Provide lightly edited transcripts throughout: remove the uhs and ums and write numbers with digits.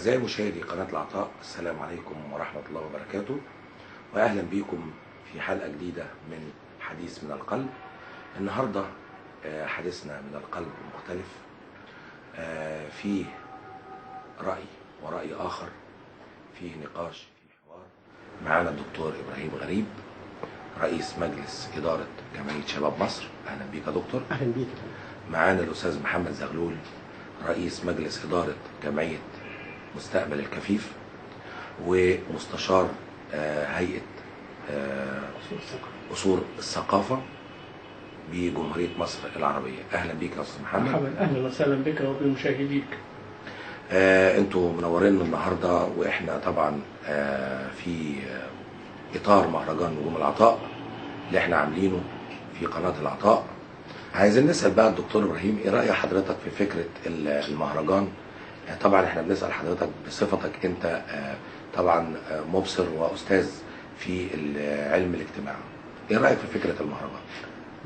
أعزائي مشاهدي قناة العطاء، السلام عليكم ورحمة الله وبركاته، وأهلا بكم في حلقة جديدة من حديث من القلب. النهاردة حديثنا من القلب مختلف، فيه رأي ورأي آخر، فيه نقاش، فيه حوار. معانا الدكتور إبراهيم غريب، رئيس مجلس إدارة جمعية شباب مصر. أهلا بيك يا دكتور. أهلا بيك. معانا الأستاذ محمد زغلول، رئيس مجلس إدارة جمعية مستقبل الكفيف ومستشار هيئة أصول الثقافة بجمهورية مصر العربية. أهلا بيك يا أستاذ محمد. مرحبا، أهلا وسهلا بك وبمشاهديك. أنتوا منورين النهاردة، وإحنا طبعا في إطار مهرجان نجوم العطاء اللي إحنا عاملينه في قناة العطاء. عايزين نسأل بقى الدكتور إبراهيم، إيه رأي حضرتك في فكرة المهرجان؟ طبعا احنا بنسأل حضرتك بصفتك انت طبعا مبصر واستاذ في علم الاجتماع، ايه رأيك في فكرة المهرجان؟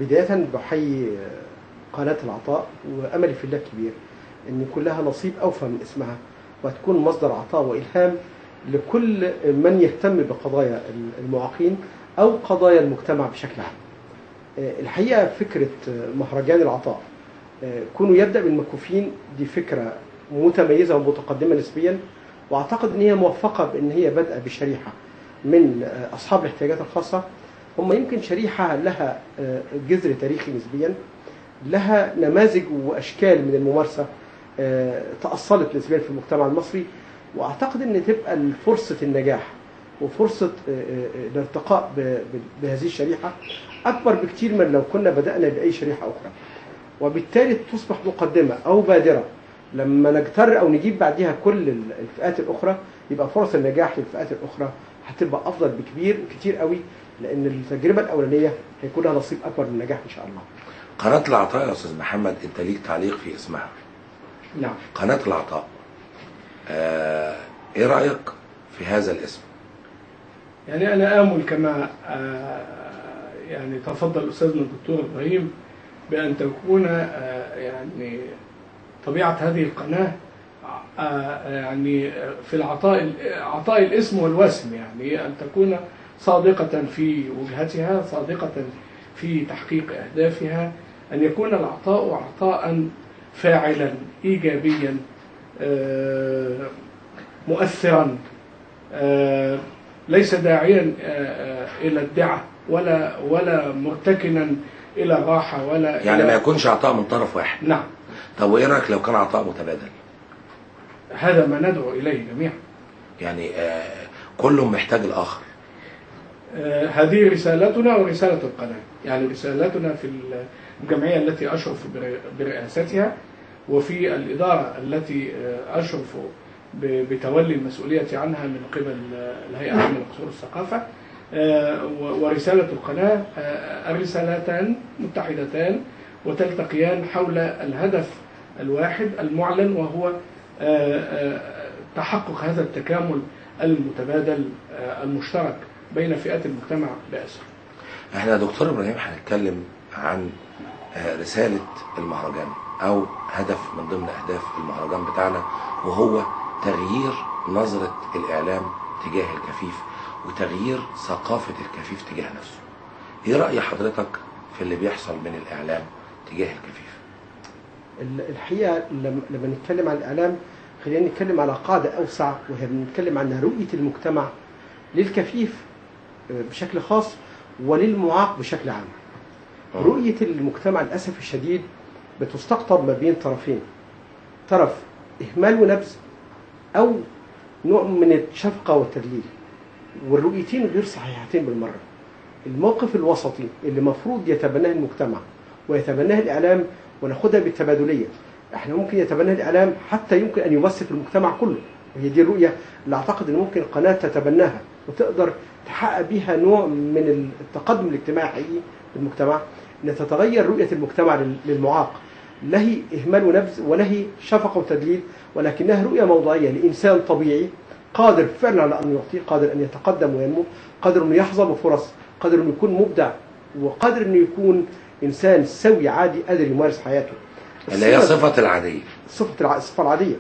بداية بحيي قناة العطاء، واملي في الله كبير ان يكون لها نصيب اوفى من اسمها، وتكون مصدر عطاء والهام لكل من يهتم بقضايا المعاقين او قضايا المجتمع بشكل عام. الحقيقة فكرة مهرجان العطاء كونه يبدأ بالمكفوفين دي فكرة متميزة ومتقدمة نسبيا، واعتقد ان هي موفقة بان هي بدأ بشريحة من اصحاب الاحتياجات الخاصة. هم يمكن شريحة لها جذر تاريخي نسبيا، لها نماذج واشكال من الممارسة تأصلت نسبيا في المجتمع المصري، واعتقد ان تبقى فرصة النجاح وفرصة الارتقاء بهذه الشريحة اكبر بكتير من لو كنا بدأنا بأي شريحة اخرى، وبالتالي تصبح مقدمة او بادرة. لما نجتر او نجيب بعدها كل الفئات الاخرى، يبقى فرص النجاح للفئات الاخرى هتبقى افضل كتير قوي، لان التجربه الاولانيه هيكون لها نصيب اكبر من النجاح ان شاء الله. قناه العطاء يا استاذ محمد، انت ليك تعليق في اسمها. نعم. قناه العطاء، ايه رايك في هذا الاسم؟ يعني انا امل كما يعني تفضل استاذنا الدكتور ابراهيم بان تكون يعني طبيعة هذه القناة يعني في عطاء الاسم والوسم، يعني أن تكون صادقة في وجهتها، صادقة في تحقيق أهدافها، أن يكون العطاء عطاء فاعلا إيجابيا مؤثرا، ليس داعيا إلى الدعة ولا مرتكنا إلى الراحة ولا يعني ما يكونش عطاء من طرف واحد. نعم. طب وايه رايك لو كان عطاء متبادل؟ هذا ما ندعو اليه جميعا. يعني كل محتاج الاخر. هذه رسالتنا ورساله القناه، يعني رسالتنا في الجمعيه التي اشرف برئاستها، وفي الاداره التي اشرف بتولي المسؤوليه عنها من قبل الهيئه العامه لقصور الثقافه، ورساله القناه، الرسالتان متحدتان وتلتقيان حول الهدف الواحد المعلن، وهو تحقق هذا التكامل المتبادل المشترك بين فئات المجتمع بأسر. احنا يا دكتور ابراهيم هنتكلم عن رسالة المهرجان او هدف من ضمن اهداف المهرجان بتاعنا، وهو تغيير نظرة الاعلام تجاه الكفيف وتغيير ثقافة الكفيف تجاه نفسه. ايه رأي حضرتك في اللي بيحصل من الاعلام تجاه الكفيف؟ الحقيقة لما نتكلم عن الإعلام خلينا نتكلم على قاعدة أوسع، وهي بنتكلم عن رؤية المجتمع للكفيف بشكل خاص وللمعاق بشكل عام. رؤية المجتمع للأسف الشديد بتستقطب ما بين طرفين، طرف إهمال ونبذ أو نوع من الشفقة والتدليل، والرؤيتين غير صحيحتين بالمرة. الموقف الوسطي اللي مفروض يتبناه المجتمع ويتبناه الإعلام، وناخدها بالتبادلية. احنا ممكن يتبنى الإعلام حتى يمكن أن يمثل المجتمع كله، وهي دي الرؤية اللي أعتقد أن ممكن القناة تتبناها وتقدر تحقق بيها نوع من التقدم الاجتماعي حقيقي في المجتمع، أن تتغير رؤية المجتمع للمعاق. لا هي إهمال ونبذ ولا هي شفقة وتدليل، ولكنها رؤية موضوعية لإنسان طبيعي قادر فعلا على أن يعطي، قادر أن يتقدم وينمو، قادر أن يحظى بفرص، قادر أن يكون مبدع، وقادر أن يكون إنسان سوي عادي قادر يمارس حياته. اللي هي صفة العادية. الصفة العادية.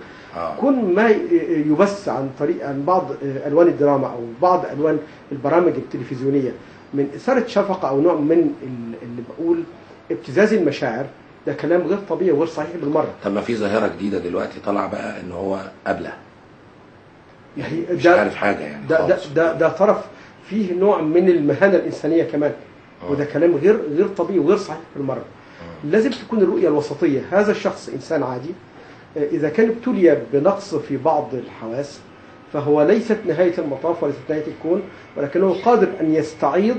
كون ما يبث عن بعض الوان الدراما او بعض الوان البرامج التلفزيونيه من اثاره شفقه او نوع من اللي بقول ابتزاز المشاعر، ده كلام غير طبيعي وغير صحيح بالمره. طب ما في ظاهره جديده دلوقتي طالعه بقى ان هو ابله، يعني مش عارف حاجه يعني ده طرف فيه نوع من المهانه الانسانيه كمان. وده كلام غير طبيعي وغير صحيح بالمره. لازم تكون الرؤيه الوسطيه. هذا الشخص انسان عادي، اذا كان ابتلي بنقص في بعض الحواس فهو ليست نهايه المطاف وليست نهايه الكون، ولكنه قادر ان يستعيض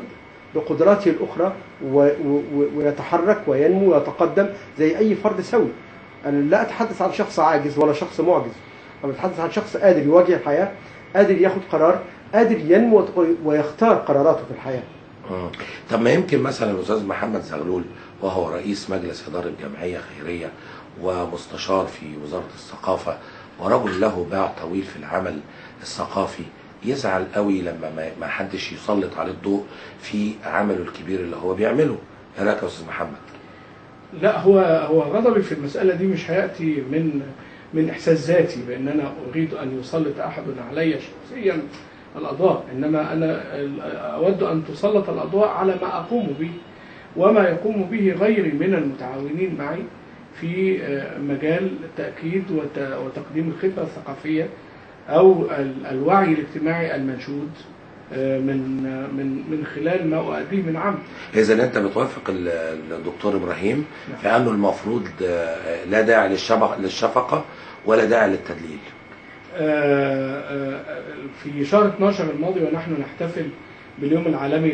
بقدراته الاخرى ويتحرك وينمو ويتقدم زي اي فرد سوي. انا لا اتحدث عن شخص عاجز ولا شخص معجز، انا بتحدث عن شخص قادر يواجه الحياه، قادر ياخد قرار، قادر ينمو ويختار قراراته في الحياه. طب ما يمكن مثلا الاستاذ محمد زغلول وهو رئيس مجلس اداره جمعيه خيريه ومستشار في وزاره الثقافه ورجل له باع طويل في العمل الثقافي، يزعل قوي لما ما حدش يسلط عليه الضوء في عمله الكبير اللي هو بيعمله. ايه رايك يا استاذ محمد؟ لا، هو غضبي في المساله دي مش هياتي من احساس ذاتي بان انا اريد ان يسلط احد علي شخصيا الاضواء، انما انا اود ان تسلط الاضواء على ما اقوم به وما يقوم به غيري من المتعاونين معي في مجال تاكيد وتقديم الخدمه الثقافيه او الوعي الاجتماعي المنشود من خلال ما أؤديه من عمل. إذا أنت بتوافق الدكتور إبراهيم في أنه المفروض لا داعي للشفقة ولا داعي للتدليل. في شهر 12 الماضي ونحن نحتفل باليوم العالمي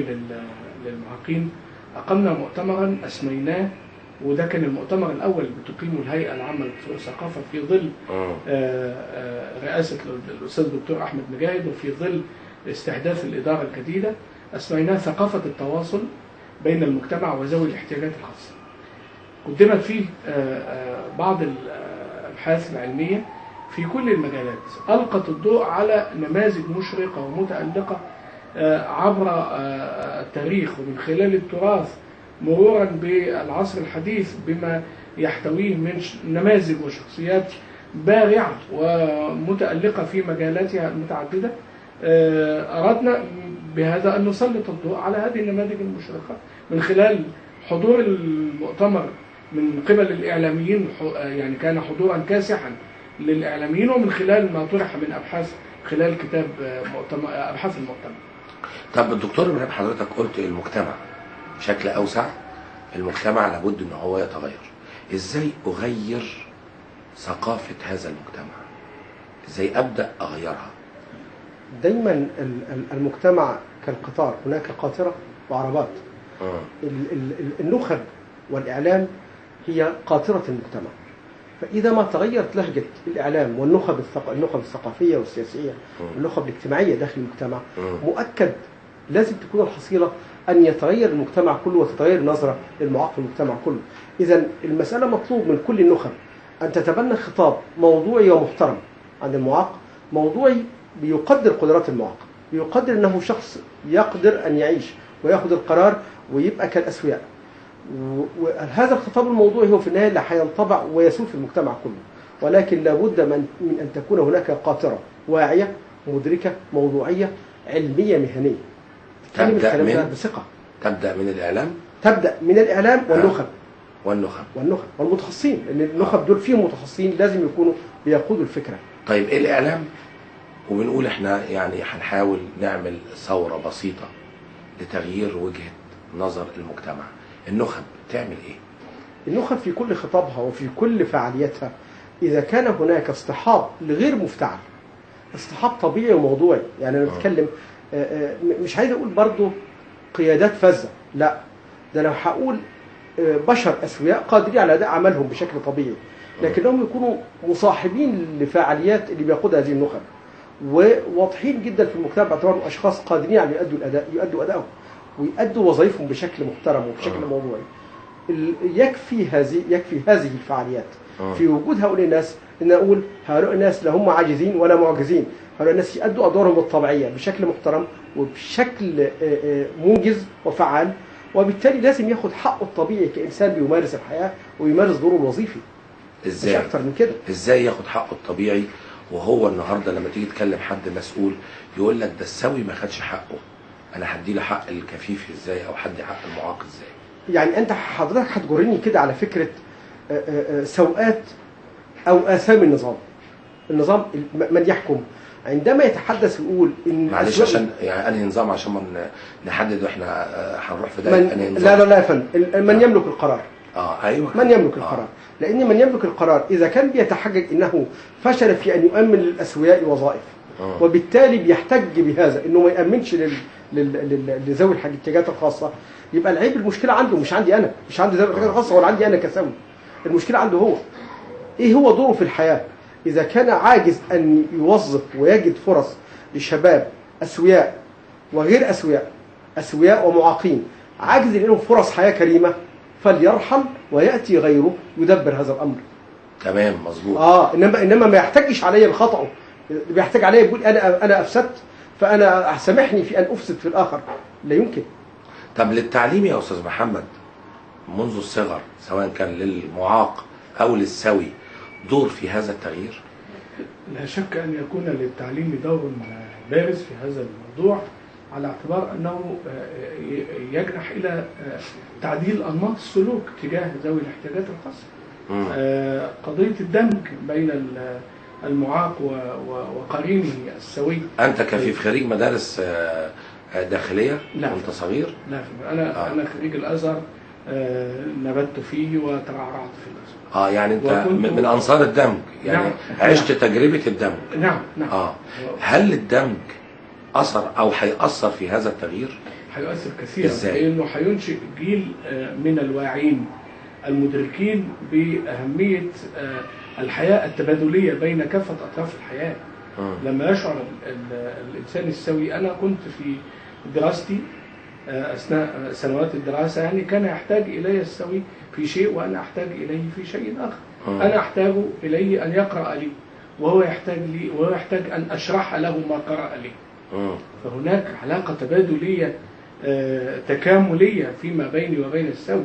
للمعاقين أقمنا مؤتمرا أسميناه، وده كان المؤتمر الأول بتقيمه الهيئة العامة للثقافة في ظل رئاسة الأستاذ الدكتور أحمد مجاهد وفي ظل استحداث الإدارة الجديدة. أسميناه ثقافة التواصل بين المجتمع وذوي الاحتياجات الخاصة. قدمت فيه بعض الأبحاث العلمية في كل المجالات ألقت الضوء على نماذج مشرقة ومتألقة عبر التاريخ ومن خلال التراث مرورا بالعصر الحديث بما يحتويه من نماذج وشخصيات بارعة ومتألقة في مجالاتها المتعددة. أردنا بهذا أن نسلط الضوء على هذه النماذج المشرقة من خلال حضور المؤتمر من قبل الإعلاميين، يعني كان حضورا كاسحا للإعلاميين، ومن خلال ما طرح من أبحاث خلال كتاب أبحاث المؤتمر. طب الدكتور إبراهيم، حضرتك قلت المجتمع بشكل أوسع، المجتمع لابد أن هو يتغير. إزاي أغير ثقافة هذا المجتمع؟ إزاي أبدأ أغيرها؟ دايما المجتمع كالقطار، هناك قاطرة وعربات. النخب والإعلام هي قاطرة المجتمع، فإذا ما تغيرت لهجة الإعلام والنخب الثقافية والسياسية والنخب الاجتماعية داخل المجتمع، مؤكد لازم تكون الحصيلة أن يتغير المجتمع كله وتتغير النظرة للمعاق في المجتمع كله. إذا المسألة مطلوب من كل النخب أن تتبنى خطاب موضوعي ومحترم عن المعاق، موضوعي بيقدر قدرات المعاق، بيقدر أنه شخص يقدر أن يعيش ويأخذ القرار ويبقى كالأسوياء. وهذا الخطاب الموضوعي هو في النهاية اللي هينطبع ويسود في المجتمع كله، ولكن لابد من أن تكون هناك قاطرة واعية مدركة موضوعية علمية مهنية. تبدأ من بثقة. تبدأ من الإعلام. تبدأ من الإعلام والنخب. والنخب والمتخصصين، لأن النخب دول فيهم متخصصين لازم يكونوا بيقودوا الفكرة. طيب إيه الإعلام؟ وبنقول إحنا يعني هنحاول نعمل ثورة بسيطة لتغيير وجهة نظر المجتمع. النخب تعمل إيه؟ النخب في كل خطابها وفي كل فعاليتها إذا كان هناك اصطحاب لغير مفتعل، اصطحاب طبيعي وموضوعي، يعني أنا بتكلم مش عايز أقول برضو قيادات فذة، لا، ده لو هقول بشر أسوياء قادرين على أداء عملهم بشكل طبيعي، لكنهم يكونوا مصاحبين لفعاليات اللي بيقودها هذه النخب وواضحين جدا في المجتمع باعتبارهم أشخاص قادرين على يؤدوا أدائهم ويؤدوا وظائفهم بشكل محترم وبشكل موضوعي. يكفي هذه الفعاليات في وجود هؤلاء الناس ان اقول هؤلاء الناس لا هم عاجزين ولا معجزين، هؤلاء الناس يؤدوا ادوارهم الطبيعيه بشكل محترم وبشكل موجز وفعال، وبالتالي لازم ياخد حقه الطبيعي كانسان بيمارس الحياه ويمارس دوره الوظيفي. ازاي؟ مش اكتر من كده. ازاي ياخد حقه الطبيعي وهو النهارده لما تيجي تكلم حد مسؤول يقول لك ده السوي ما خدش حقه، انا هدي له حق الكفيف ازاي او هدي حق المعاق ازاي؟ يعني انت حضرتك هتجرني كده على فكره سوءات او اثام النظام. النظام من يحكم عندما يتحدث ويقول ان معلش عشان يعني انهي نظام عشان ما نحدد واحنا هنروح في ده انهي نظام. لا يا فندم، من يملك القرار. ايوه من يملك القرار، لان من يملك القرار اذا كان بيتحجج انه فشل في ان يؤمن للاسوياء وظائف، وبالتالي بيحتج بهذا انه ما يامنش لذوي الاحتياجات الخاصه، يبقى العيب المشكله عنده مش عندي انا، مش عندي ذوي الاحتياجات الخاصه ولا عندي انا كسوي. المشكله عنده هو. ايه هو دوره في الحياه؟ اذا كان عاجز ان يوظف ويجد فرص لشباب اسوياء وغير اسوياء، اسوياء ومعاقين، عاجز لهم فرص حياه كريمه، فليرحل وياتي غيره يدبر هذا الامر. تمام مظبوط. انما ما يحتجش علي الخطأ، بيحتاج علي يقول انا افسدت فانا سامحني في ان افسد في الاخر، لا يمكن. طب للتعليم يا استاذ محمد منذ الصغر سواء كان للمعاق او للسوي دور في هذا التغيير؟ لا شك ان يكون للتعليم دور بارز في هذا الموضوع، على اعتبار انه يجنح الى تعديل انماط السلوك تجاه ذوي الاحتياجات الخاصه. قضيه الدمج بين المعاق وقرينه السوي. انت كفيف خريج مدارس داخليه وانت صغير؟ لا انا خريج الازهر، نبت فيه وترعرعت في الازهر. يعني انت من انصار الدمج، يعني نعم. عشت تجربه الدمج. نعم. هل الدمج اثر او هيأثر في هذا التغيير؟ هيؤثر كثيرا، لانه هينشئ جيل من الواعين المدركين باهميه الحياه التبادليه بين كافه اطراف الحياه. لما يشعر الانسان السوي، انا كنت في دراستي اثناء سنوات الدراسه يعني كان يحتاج الي السوي في شيء وانا احتاج اليه في شيء اخر. انا احتاج اليه ان يقرا لي وهو يحتاج ان اشرح له ما قرأ لي. فهناك علاقه تبادليه تكاملية فيما بيني وبين السوي.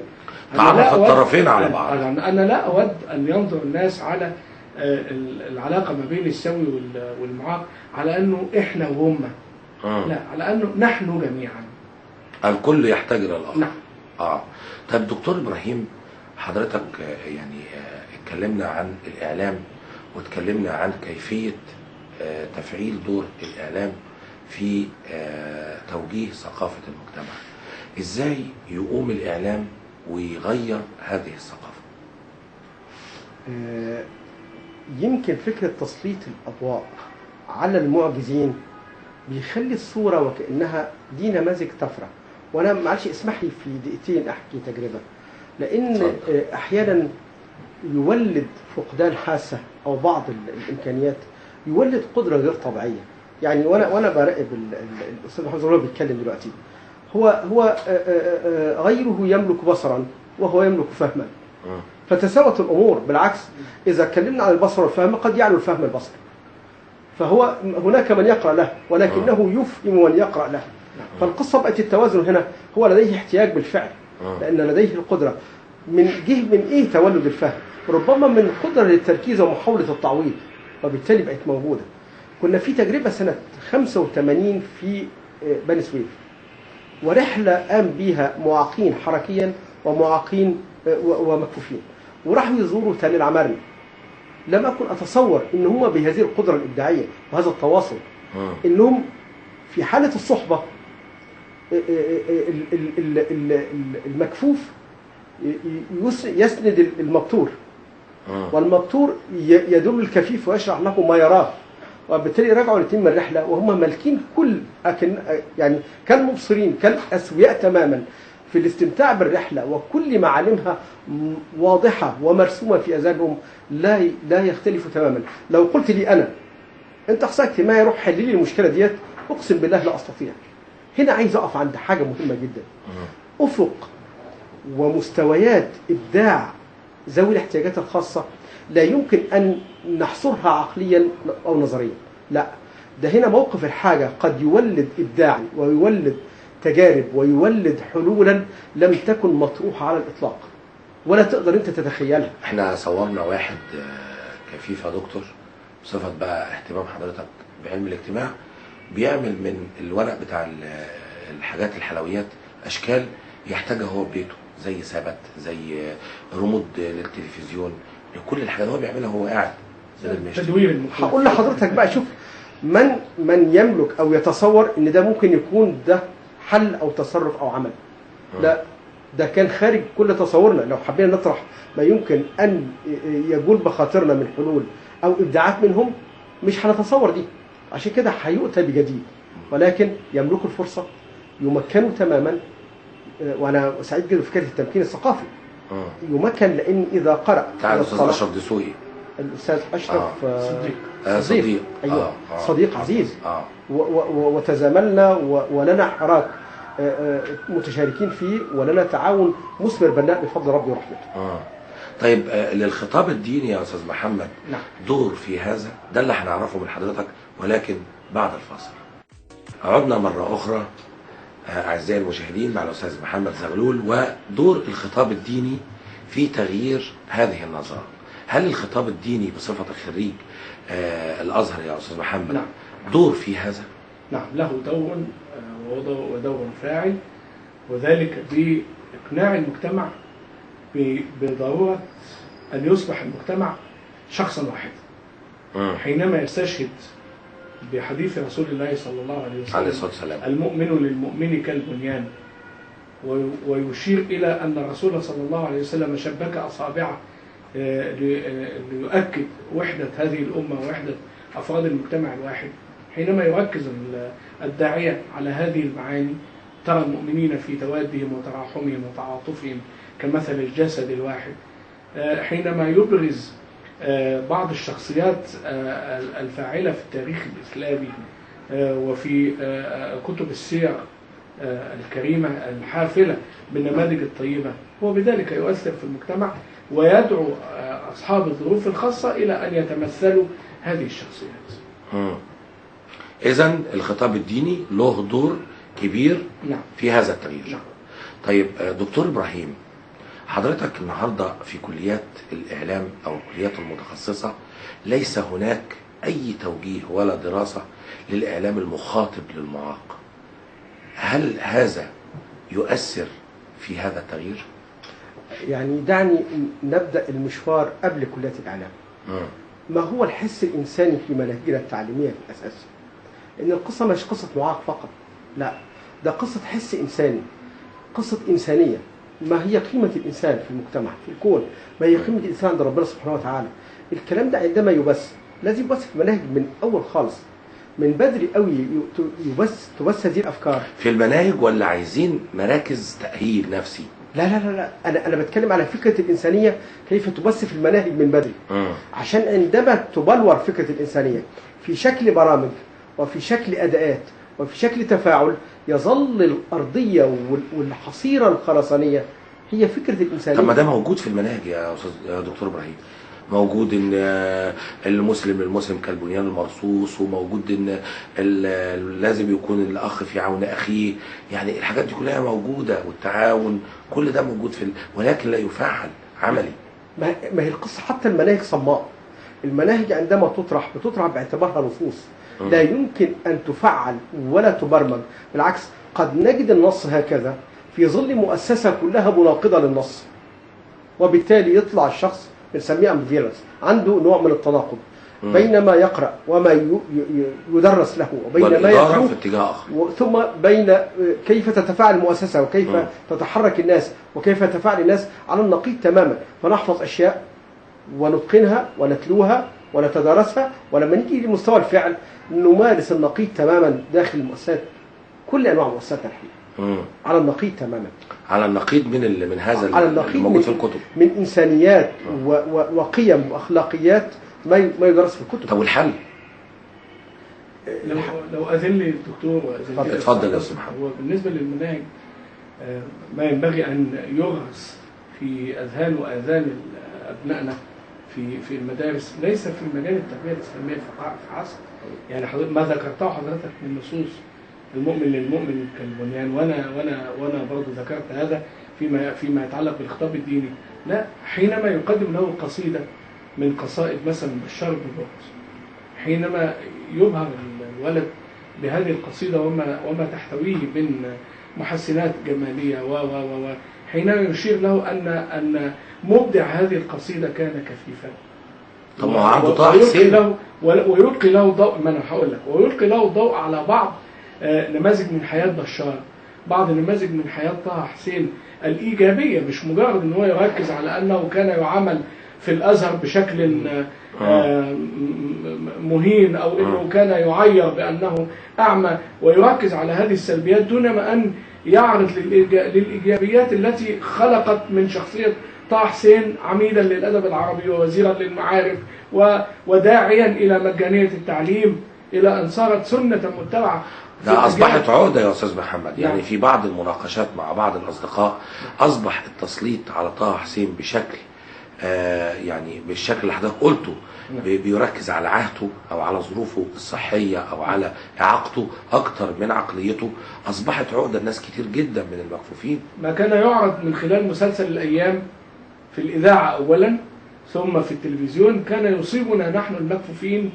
تعرف الطرفين على بعض. أنا لا أود أن ينظر الناس على العلاقة ما بين السوي والمعاق على أنه إحنا وهم. لا، على أنه نحن جميعا. الكل يحتاج إلى الآخر. نعم. طيب دكتور إبراهيم، حضرتك يعني اتكلمنا عن الإعلام واتكلمنا عن كيفية تفعيل دور الإعلام في توجيه ثقافة المجتمع. ازاي يقوم الإعلام ويغير هذه الثقافة؟ يمكن فكرة تسليط الأضواء على المعجزين بيخلي الصورة وكأنها دي نماذج طفرة. وأنا معلش اسمح لي في دقيقتين أحكي تجربة، لأن أحيانا يولد فقدان حاسة أو بعض الإمكانيات يولد قدرة غير طبيعية. يعني وانا براقب الاستاذ محمد زغلول بيتكلم دلوقتي، هو غيره يملك بصرا وهو يملك فهما، فتساوت الامور. بالعكس، اذا اتكلمنا عن البصر والفهم قد يعلو الفهم البصر، فهو هناك من يقرا له ولكنه يفهم من يقرا له. فالقصه بقت التوازن هنا. هو لديه احتياج بالفعل لان لديه القدره من ايه تولد الفهم؟ ربما من قدره للتركيز ومحاوله التعويض، وبالتالي بقت موجوده. كنا في تجربة سنة 85 في بني سويف، ورحلة قام بيها معاقين حركيا ومعاقين ومكفوفين، وراحوا يزوروا تل العمارنة. لم أكن أتصور إن هم بهذه القدرة الإبداعية وهذا التواصل، إنهم في حالة الصحبة المكفوف يسند المبتور، والمبتور يدل الكفيف ويشرح له ما يراه. وبالتالي رجعوا الاثنين من الرحله وهم مالكين كل يعني كالمبصرين كالاسوياء تماما في الاستمتاع بالرحله، وكل معالمها واضحه ومرسومه في اذهانهم، لا يختلف تماما. لو قلت لي انا انت اخصائي اجتماعي روح حل لي المشكله ديت، اقسم بالله لا استطيع. هنا عايز اقف عند حاجه مهمه جدا. افق ومستويات ابداع ذوي الاحتياجات الخاصه لا يمكن أن نحصرها عقليا أو نظريا، لا، ده هنا موقف الحاجة قد يولد إبداعا ويولد تجارب ويولد حلولا لم تكن مطروحة على الإطلاق. ولا تقدر انت تتخيلها. احنا صورنا واحد كفيف يا دكتور، بصفة بقى اهتمام حضرتك بعلم الاجتماع، بيعمل من الورق بتاع الحاجات الحلويات اشكال يحتاجها هو ببيته، زي سبت، زي رمود للتلفزيون، لكل الحاجات هو بيعملها وهو قاعد بدل ما يشتري. تدوير. هقول لحضرتك بقى، شوف من يملك او يتصور ان ده ممكن يكون ده حل او تصرف او عمل. لا، ده كان خارج كل تصورنا. لو حبينا نطرح ما يمكن ان يجول بخاطرنا من حلول او ابداعات منهم مش هنتصور دي. عشان كده هيؤتى بجديد، ولكن يملكوا الفرصه، يمكنوا تماما. وانا سعيد جدا بفكره التمكين الثقافي. يمكن، لان اذا قرأ تعال الاستاذ اشرف دسوقي، الاستاذ اشرف صديق. ايوه صديق عزيز. وتزاملنا ولنا حراك متشاركين فيه، ولنا تعاون مثمر بناء بفضل ربي ورحمته. طيب للخطاب الديني يا استاذ محمد نعم دور في هذا، ده اللي هنعرفه من حضرتك، ولكن بعد الفاصل. عدنا مرة أخرى أعزائي المشاهدين مع الأستاذ محمد زغلول، ودور الخطاب الديني في تغيير هذه النظرة. هل الخطاب الديني بصفة خريج الأزهر يا أستاذ محمد نعم دور في هذا؟ نعم، له دور ودور فاعل، وذلك بإقناع المجتمع بضرورة أن يصبح المجتمع شخصا واحدا. حينما يستشهد بحديث رسول الله صلى الله عليه وسلم المؤمن للمؤمن كالبنيان، ويشير إلى أن الرسول صلى الله عليه وسلم شبك أصابعه ليؤكد وحدة هذه الأمة ووحدة أفراد المجتمع الواحد. حينما يركز الداعية على هذه المعاني، ترى المؤمنين في توادهم وتراحمهم وتعاطفهم كمثل الجسد الواحد. حينما يبرز بعض الشخصيات الفاعلة في التاريخ الإسلامي وفي كتب السير الكريمة الحافلة بالنماذج الطيبة، هو بذلك يؤثر في المجتمع ويدعو أصحاب الظروف الخاصة إلى أن يتمثلوا هذه الشخصيات. إذن الخطاب الديني له دور كبير نعم في هذا التغيير. نعم. طيب دكتور إبراهيم، حضرتك النهاردة في كليات الإعلام أو الكليات المتخصصة ليس هناك أي توجيه ولا دراسة للإعلام المخاطب للمعاق. هل هذا يؤثر في هذا التغيير؟ يعني دعني نبدأ المشوار قبل كليات الإعلام. ما هو الحس الإنساني في مناهجنا التعليمية في الأساس؟ إن القصة مش قصة معاق فقط، لا، ده قصة حس إنساني، قصة إنسانية. ما هي قيمة الإنسان في المجتمع في الكون؟ ما هي قيمة الإنسان عند ربنا سبحانه وتعالى؟ الكلام ده عندما يبث لازم يبث في مناهج من أول خالص، من بدري قوي تبث هذه الأفكار في المناهج، ولا عايزين مراكز تأهيل نفسي؟ لا لا لا لا، أنا بتكلم على فكرة الإنسانية كيف تبث في المناهج من بدري. عشان عندما تبلور فكرة الإنسانية في شكل برامج وفي شكل أداءات وفي شكل تفاعل، يظل الأرضية والحصيرة الخرسانية هي فكرة الإنسانية. طب ما ده موجود في المناهج يا دكتور إبراهيم، موجود ان المسلم للمسلم كالبنيان المرصوص، وموجود ان لازم يكون الاخ في عون اخيه، يعني الحاجات دي كلها موجوده، والتعاون كل ده موجود ولكن لا يفعل عملي. ما هي القصه حتى المناهج صماء. المناهج عندما بتطرح باعتبارها نصوص، لا يمكن ان تفعل ولا تبرمج. بالعكس، قد نجد النص هكذا في ظل مؤسسه كلها مناقضه للنص، وبالتالي يطلع الشخص بنسميه امبيفالنس، عنده نوع من التناقض بين ما يقرأ وما يدرس له وبين ما يتلو في اتجاه آخر، ثم بين كيف تتفاعل المؤسسة وكيف تتحرك الناس وكيف يتفاعل الناس على النقيض تماما. فنحفظ أشياء ونتقنها ونتلوها ونتدارسها، ولما نيجي لمستوى الفعل نمارس النقيض تماما داخل المؤسسات، كل أنواع مؤسساتنا الحقيقة على النقيض تماما، على النقيض من هذا على النقيض الموجود في الكتب، من إنسانيات وقيم وأخلاقيات ما يدرس في الكتب. طب والحل؟ لو أذن لي الدكتور اتفضل يا أستاذ محمد. هو بالنسبة للمناهج ما ينبغي أن يغرس في أذهان وآذان أبنائنا في المدارس، ليس في مجال التربية الإسلامية فحسب. يعني ما ذكرته حضرتك من نصوص المؤمن للمؤمن كالبنيان، وانا برضه ذكرت هذا فيما يتعلق بالخطاب الديني. لا، حينما يقدم له قصيدة من قصائد مثلا بشار بن برد، حينما يبهر الولد بهذه القصيدة وما تحتويه من محسنات جمالية و حينما يشير له أن مبدع هذه القصيدة كان كفيفا. طب ما هو عنده طه حسين ويلقي له ضوء، ما انا هقول لك، ويلقي له ضوء على بعض نماذج من حياة بشار، بعض نماذج من حياة طه حسين الإيجابية، مش مجرد ان هو يركز على أنه كان يعامل في الأزهر بشكل مهين، أو أنه كان يعير بأنه أعمى، ويركز على هذه السلبيات دون ما أن يعرض للإيجابيات التي خلقت من شخصية طه حسين عميدا للأدب العربي ووزيرا للمعارف وداعيا إلى مجانية التعليم، إلى أن صارت سنة متبعة. ده أصبحت عقدة يا أستاذ محمد، يعني في بعض المناقشات مع بعض الأصدقاء أصبح التسليط على طه حسين بشكل يعني بالشكل اللي حضرتك قلته، بيركز على عهده أو على ظروفه الصحية أو على إعاقته أكتر من عقليته. أصبحت عقدة الناس كتير جدا من المكفوفين. ما كان يعرض من خلال مسلسل الأيام في الإذاعة أولا ثم في التلفزيون كان يصيبنا نحن المكفوفين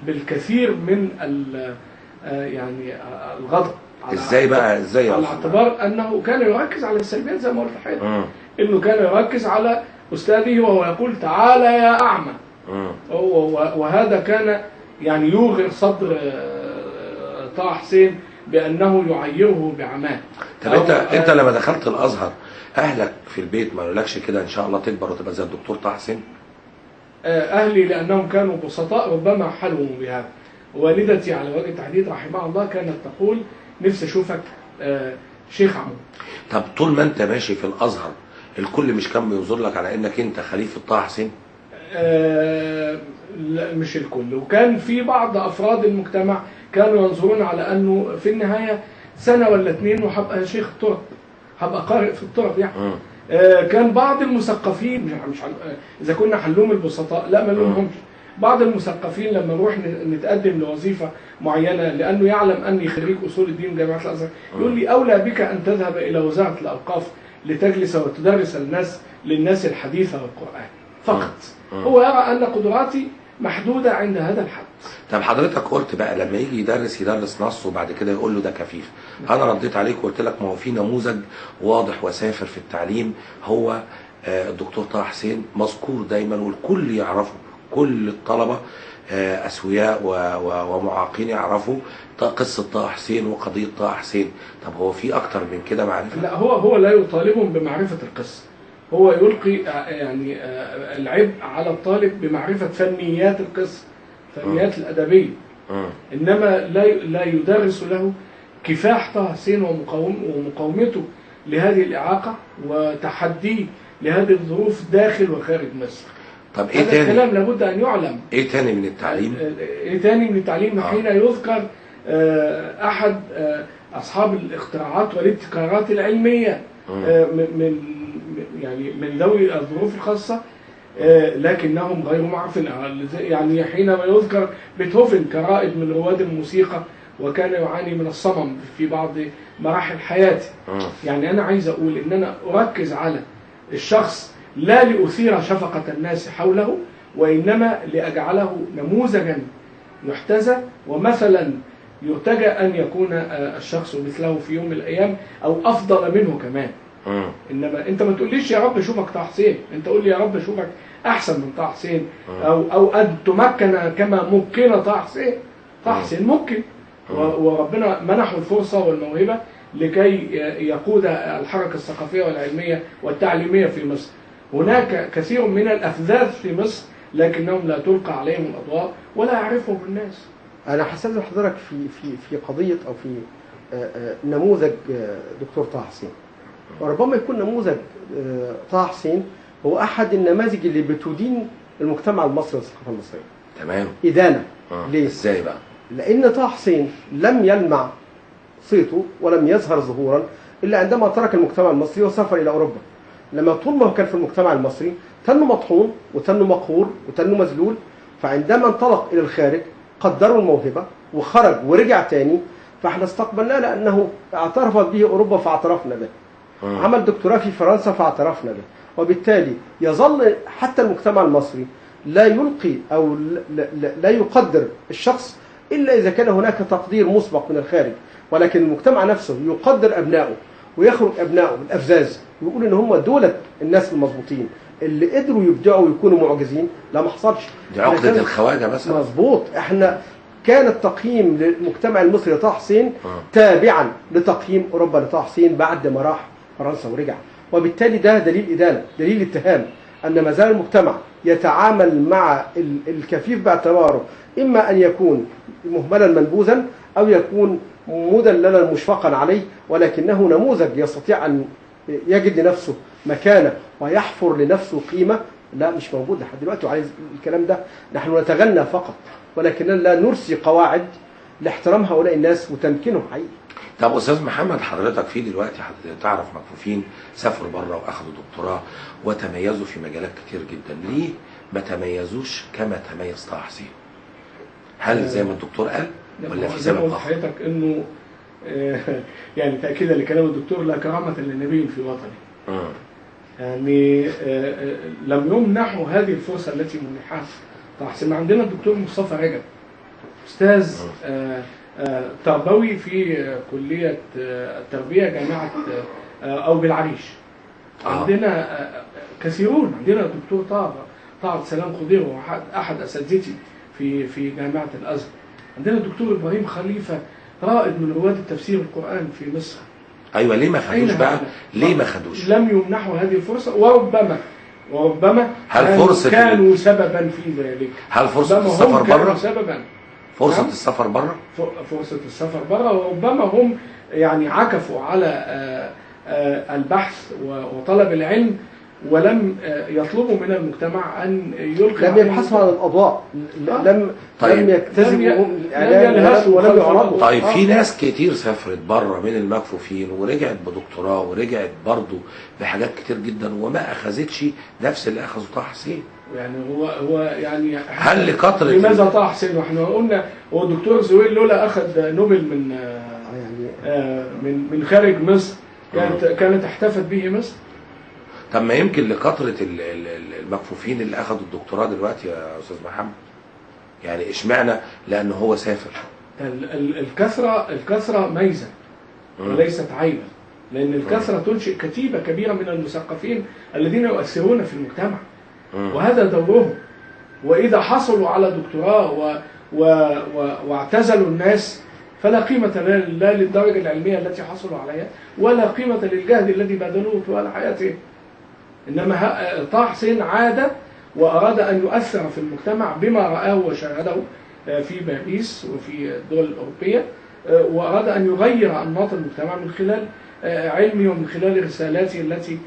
بالكثير من يعني الغضب. ازاي بقى؟ ازاي؟ على اعتبار أنه كان يركز على السلبيات زي ما قلت لحضرتك، إنه كان يركز على أستاذه وهو يقول تعالى يا أعمى، وهذا كان يعني يوغر صدر طه حسين بأنه يعيره بعماه. طب انت لما دخلت الأزهر أهلك في البيت ما قالولكش كده إن شاء الله تكبر وتبقى زي الدكتور طه حسين؟ أهلي لأنهم كانوا بسطاء ربما حلموا بهذا. والدتي على وجه التحديد رحمها الله كانت تقول نفسي أشوفك شيخ عمود. طب طول ما أنت ماشي في الأزهر الكل مش كان بينظر لك على إنك أنت خليفة طه حسين؟ لا مش الكل، وكان في بعض أفراد المجتمع كانوا ينظرون على أنه في النهاية سنة ولا اتنين وهبقى شيخ الطرق، هبقى قارئ في الطرق يعني. كان بعض المثقفين مش إذا كنا حلوم البسطاء لا ما لهمش، بعض المثقفين لما نروح نتقدم لوظيفة معينة لأنه يعلم أني خريج أصول الدين جامعة الأزهر يقول لي أولى بك أن تذهب إلى وزارة الأوقاف لتجلس وتدرس للناس الحديث والقرآن فقط. هو يرى أن قدراتي محدودة عند هذا الحد. طب حضرتك قلت بقى لما يجي يدرس نص وبعد كده يقول له ده كفيف. أنا رديت عليك وقلت لك ما هو في نموذج واضح وسافر في التعليم هو الدكتور طه حسين، مذكور دايما والكل يعرفه، كل الطلبة أسوياء ومعاقين يعرفوا قصة طه حسين وقضية طه حسين. طب هو في أكتر من كده معرفة؟ لا، هو لا يطالبهم بمعرفة القصة، هو يلقي يعني العبء على الطالب بمعرفة فنيات القصة، فنيات الأدبية، إنما لا يدرس له كفاح طه حسين ومقاومته لهذه الإعاقة وتحديه لهذه الظروف داخل وخارج مصر. طب ايه هذا تاني؟ الكلام لابد ان يعلم. ايه تاني من التعليم؟ ايه تاني من التعليم؟ حين يذكر احد اصحاب الاختراعات والابتكارات العلمية من ذوي الظروف الخاصة لكنهم غير معروفين، يعني حينما يذكر بيتهوفن كرائد من رواد الموسيقى وكان يعاني من الصمم في بعض مراحل حياته. يعني انا عايز اقول ان انا اركز على الشخص لا لأثير شفقة الناس حوله، وإنما لأجعله نموذجا يحتذى ومثلا يرتجى أن يكون الشخص مثله في يوم من الأيام أو أفضل منه كمان. إنما أنت ما تقوليش يا رب شوفك طه حسين، أنت قول لي يا رب شوفك أحسن من طه حسين أو أن تمكن كما ممكن طه حسين. طه حسين ممكن، وربنا منحه الفرصة والموهبة لكي يقود الحركة الثقافية والعلمية والتعليمية في مصر. هناك كثير من الأفذاذ في مصر لكنهم لا تلقى عليهم الأضواء ولا يعرفهم الناس. أنا حسأل حضرتك في قضية أو في نموذج دكتور طه حسين، وربما يكون نموذج طه حسين هو أحد النماذج اللي بتدين المجتمع المصري والثقافة المصرية. تمام. إدانة. ليه؟ إزاي بقى؟ لأن طه حسين لم يلمع صيته ولم يظهر ظهورا إلا عندما ترك المجتمع المصري وسافر إلى أوروبا. لما طول ما هو كان في المجتمع المصري تنه مطحون وتنه مقهور وتنه مذلول، فعندما انطلق إلى الخارج قدروا الموهبة وخرج ورجع تاني، فاحنا استقبلناه لأنه اعترفت به أوروبا فاعترفنا به. عمل دكتوراه في فرنسا فاعترفنا به. وبالتالي يظل حتى المجتمع المصري لا يلقي أو لا يقدر الشخص إلا إذا كان هناك تقدير مسبق من الخارج، ولكن المجتمع نفسه يقدر أبنائه ويخرج أبنائه بالأفزاز ويقول إن هم دولة الناس المضبوطين اللي قدروا يبدعوا ويكونوا معجزين. لا، ما حصلش. دي عقدة الخواجة مثلا. مظبوط. احنا كان التقييم للمجتمع المصري لطه حسين تابعا لتقييم أوروبا لطه حسين بعد ما راح فرنسا ورجع. وبالتالي ده دليل إدانة، دليل اتهام أن ما زال المجتمع يتعامل مع الكفيف باعتباره إما أن يكون مهملا منبوذا أو يكون مدللا مشفقا عليه، ولكنه نموذج يستطيع أن يجد لنفسه مكانة ويحفر لنفسه قيمة. لا، مش موجود لحد دلوقتي. وعايز الكلام ده نحن نتغنى فقط، ولكننا لا نرسي قواعد لاحترام هؤلاء الناس وتمكينهم حقيقي. طب أستاذ محمد، حضرتك في دلوقتي تعرف مكفوفين سافروا بره وأخذوا دكتوراه وتميزوا في مجالات كتير جدا، ليه ما تميزوش كما تميز طه حسين؟ هل زي ما الدكتور قال ولا في سبب آخر؟ حضرتك إنه يعني تأكيدا لكلام الدكتور: لا كرامة للنبي في وطنه. يعني لم يمنحوا هذه الفرصة التي منحها طه حسين. عندنا الدكتور مصطفى رجب أستاذ تربوي في كلية التربية جامعة أو بالعريش. عندنا كثيرون. عندنا الدكتور طه سلام خضير وهو أحد أساتذتي في جامعة الأزهر. عندنا الدكتور إبراهيم خليفة رائد من رواد التفسير القرآن في مصر. أيوة، ليه ما خدوش بقى؟ ليه ما خدوش؟ لم يمنحوا هذه الفرصة، وربما كانوا سببا في ذلك. هل فرصة السفر بره؟ سببا. فرصة السفر بره؟ فرصة السفر بره، وربما هم يعني عكفوا على البحث وطلب العلم، ولم يطلبوا من المجتمع أن يلقي. لم يبحثوا عن الأضواء. لم يكتسبوا الإعلام ولم يعرضوا. طيب في ناس كتير سافرت بره من المكفوفين ورجعت بدكتوراه ورجعت برضه بحاجات كتير جدا وما أخذتش نفس اللي أخذه طه حسين. يعني هو يعني هل لكثرة لماذا طه حسين؟ واحنا قلنا هو الدكتور زويل لولا أخذ نوبل من خارج مصر كانت احتفت به مصر. طب ما يمكن لكثرة المكفوفين اللي أخذوا الدكتوراه دلوقتي يا أستاذ محمد، يعني اشمعنى؟ لأنه هو سافر. الكثرة ميزة وليست عيبا، لأن الكثرة تنشئ كتيبة كبيرة من المثقفين الذين يؤثرون في المجتمع، وهذا دورهم. وإذا حصلوا على دكتوراه واعتزلوا الناس فلا قيمة لا للدرجة العلمية التي حصلوا عليها ولا قيمة للجهد الذي بذلوه طوال حياتهم. إنما طه حسين عاد وأراد أن يؤثر في المجتمع بما رآه وشاهده في باريس وفي الدول الأوروبية، وأراد أن يغير أنماط المجتمع من خلال علمه ومن خلال رسالاته التي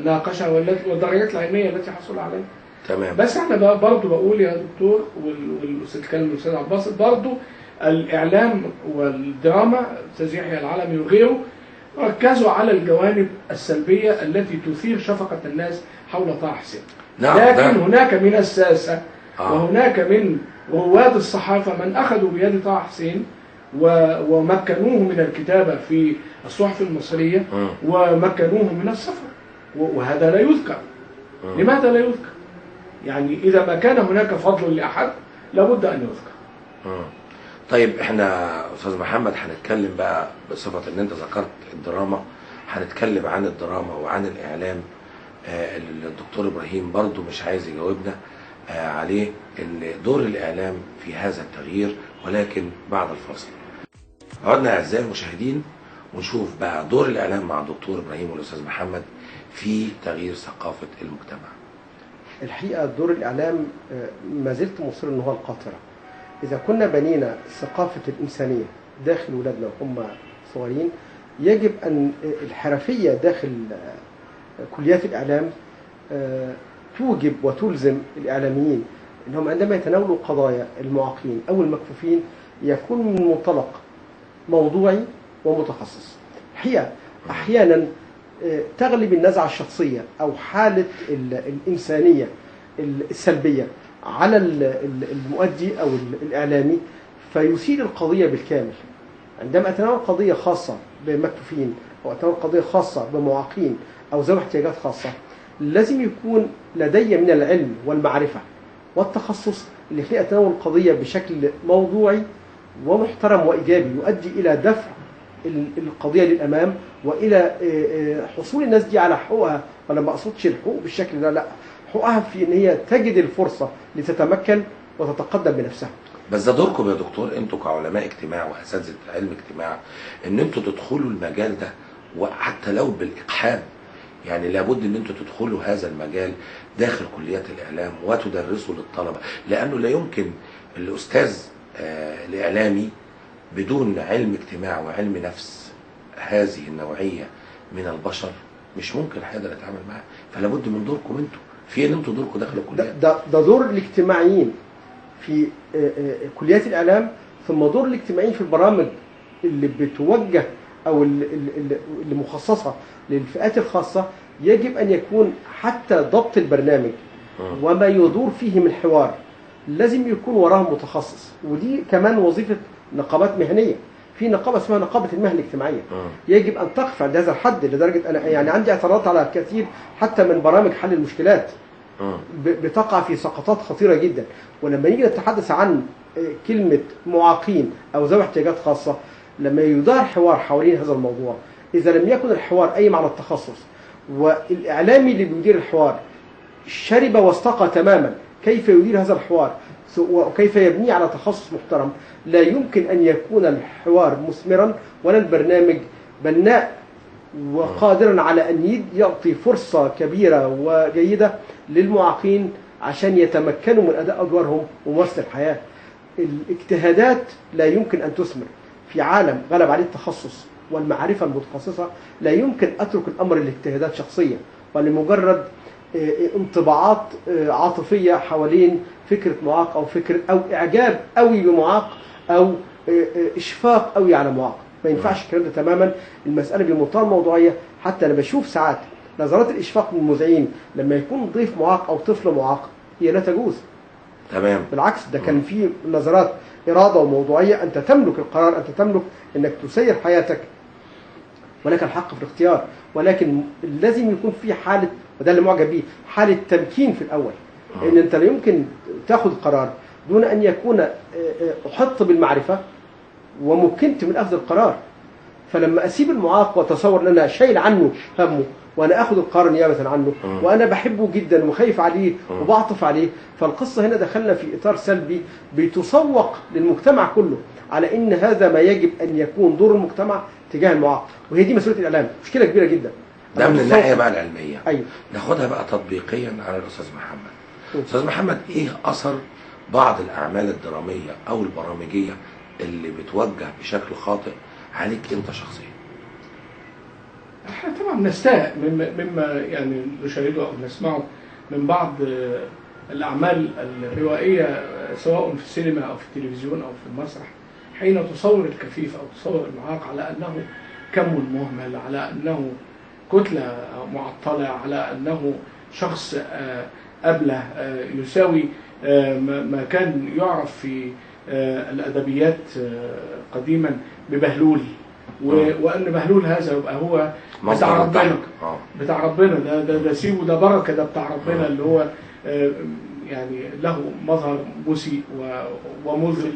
ناقشها والدرجات العلمية التي حصل عليها. تمام. بس احنا برضه بقول يا دكتور والأستاذ عبد الباسط، برضه الإعلام والدراما أستاذ يحيى العلمي وغيره ركزوا على الجوانب السلبية التي تثير شفقة الناس حول طه حسين. لكن هناك من الساسة وهناك من رواد الصحافة من أخذوا بيد طه حسين ومكنوه من الكتابة في الصحف المصرية ومكنوه من السفر، وهذا لا يذكر. لماذا لا يذكر؟ يعني إذا ما كان هناك فضل لأحد لابد أن يذكر. طيب احنا أستاذ محمد هنتكلم بقى بصفة ان انت ذكرت الدراما، هنتكلم عن الدراما وعن الإعلام. الدكتور إبراهيم برضو مش عايز يجاوبنا عليه ان دور الإعلام في هذا التغيير، ولكن بعد الفاصل. عدنا أعزائي المشاهدين ونشوف بقى دور الإعلام مع الدكتور إبراهيم والأستاذ محمد في تغيير ثقافة المجتمع. الحقيقة دور الإعلام ما زلت مصر أنه هو القاطرة. إذا كنا بنينا ثقافة الإنسانية داخل ولادنا وهم صغيرين، يجب أن الحرفية داخل كليات الإعلام توجب وتلزم الإعلاميين أنهم عندما يتناولوا قضايا المعاقين أو المكفوفين يكون من منطلق موضوعي ومتخصص. الحقيقة أحيانا تغلب النزعة الشخصية أو حالة الإنسانية السلبية على المؤدي أو الإعلامي فيثير القضية بالكامل. عندما أتناول قضية خاصة بمكفوفين أو أتناول قضية خاصة بمعاقين أو ذوي احتياجات خاصة، لازم يكون لدي من العلم والمعرفة والتخصص اللي يخلي أتناول القضية بشكل موضوعي ومحترم وإيجابي يؤدي إلى دفع القضية للأمام وإلى حصول الناس دي على حقوقها. وأنا ما أقصدش الحقوق بالشكل ده، لا، حقوقها في إن هي تجد الفرصة لتتمكن وتتقدم بنفسها. بس ده دوركم يا دكتور، انتوا كعلماء اجتماع واساتذه علم اجتماع، ان انتوا تدخلوا المجال ده وحتى لو بالاقحام. يعني لابد ان انتوا تدخلوا هذا المجال داخل كليات الاعلام وتدرسوا للطلبه، لانه لا يمكن الاستاذ الاعلامي بدون علم اجتماع وعلم نفس هذه النوعيه من البشر مش ممكن هيقدر يتعامل معاه. فلا بد من دوركم انتوا في ان انتوا دوركم داخل الكليات. ده دور الاجتماعيين في كليات الإعلام، ثم دور الاجتماعيين في البرامج اللي بتوجه أو اللي مخصصة للفئات الخاصة. يجب أن يكون حتى ضبط البرنامج وما يدور فيه من حوار لازم يكون وراهم متخصص، ودي كمان وظيفة نقابات مهنية. في نقابة اسمها نقابة المهن الاجتماعية، يجب أن تقف عند هذا الحد، لدرجة أنا يعني عندي اعتراضات على كثير حتى من برامج حل المشكلات بتقع في سقطات خطيرة جدا. ولما نيجي نتحدث عن كلمة معاقين أو ذوي احتياجات خاصة، لما يدار حوار حوالين هذا الموضوع، إذا لم يكن الحوار أي معنى التخصص والإعلامي اللي بيدير الحوار شرب واستقى تماما كيف يدير هذا الحوار وكيف يبنيه على تخصص محترم، لا يمكن أن يكون الحوار مثمرا ولا البرنامج بناء وقادرا على أن يعطي فرصة كبيرة وجيدة للمعاقين عشان يتمكنوا من أداء أدوارهم وممارسة الحياة. الاجتهادات لا يمكن أن تثمر في عالم غلب عليه التخصص والمعرفة المتخصصة. لا يمكن أترك الأمر لاجتهادات شخصية ولمجرد انطباعات عاطفية حوالين فكرة معاق أو فكرة أو إعجاب قوي بمعاق أو إشفاق قوي على معاق. ما ينفعش الكلام ده تماما. المسألة بمنتهى الموضوعية. حتى أنا بشوف ساعات نظرات الإشفاق من المذيعين لما يكون ضيف معاق أو طفل معاق هي لا تجوز تمام. بالعكس، ده كان في نظرات إرادة وموضوعية. أنت تملك القرار، أنت تملك أنك تسير حياتك ولك الحق في الاختيار، ولكن لازم يكون في حالة، وده اللي معجب بيه، حالة تمكين في الأول. إن أنت لا يمكن تأخذ قرار دون أن يكون أحط بالمعرفة ومكنت من أخذ القرار. فلما أسيب المعاق وأتصور أن أنا شايل عنه همه وأنا أخذ القرار نيابة عنه وأنا بحبه جدا وخايف عليه وبعطف عليه، فالقصة هنا دخلنا في إطار سلبي بيتسوق للمجتمع كله على إن هذا ما يجب أن يكون دور المجتمع تجاه المعاق، وهي دي مسؤولية الإعلام. مشكلة كبيرة جدا. ده من الناحية بقى العلمية. أيوه. ناخدها بقى تطبيقيا على الأستاذ محمد. أستاذ محمد، إيه أثر بعض الأعمال الدرامية أو البرامجية اللي بتوجه بشكل خاطئ عليك أنت شخصيا؟ احنا طبعا نستاء مما يعني نشاهده او نسمعه من بعض الاعمال الروائيه سواء في السينما او في التلفزيون او في المسرح، حين تصور الكفيف او تصور المعاق على انه كم مهمل، على انه كتله معطله، على انه شخص ابله يساوي ما كان يعرف في الادبيات قديما ببهلول، وان بهلول هذا يبقى هو بتاع ربنا. بتاع ربنا ده سيبه، ده بركه، ده بتاع ربنا اللي هو يعني له مظهر مسيء ومذل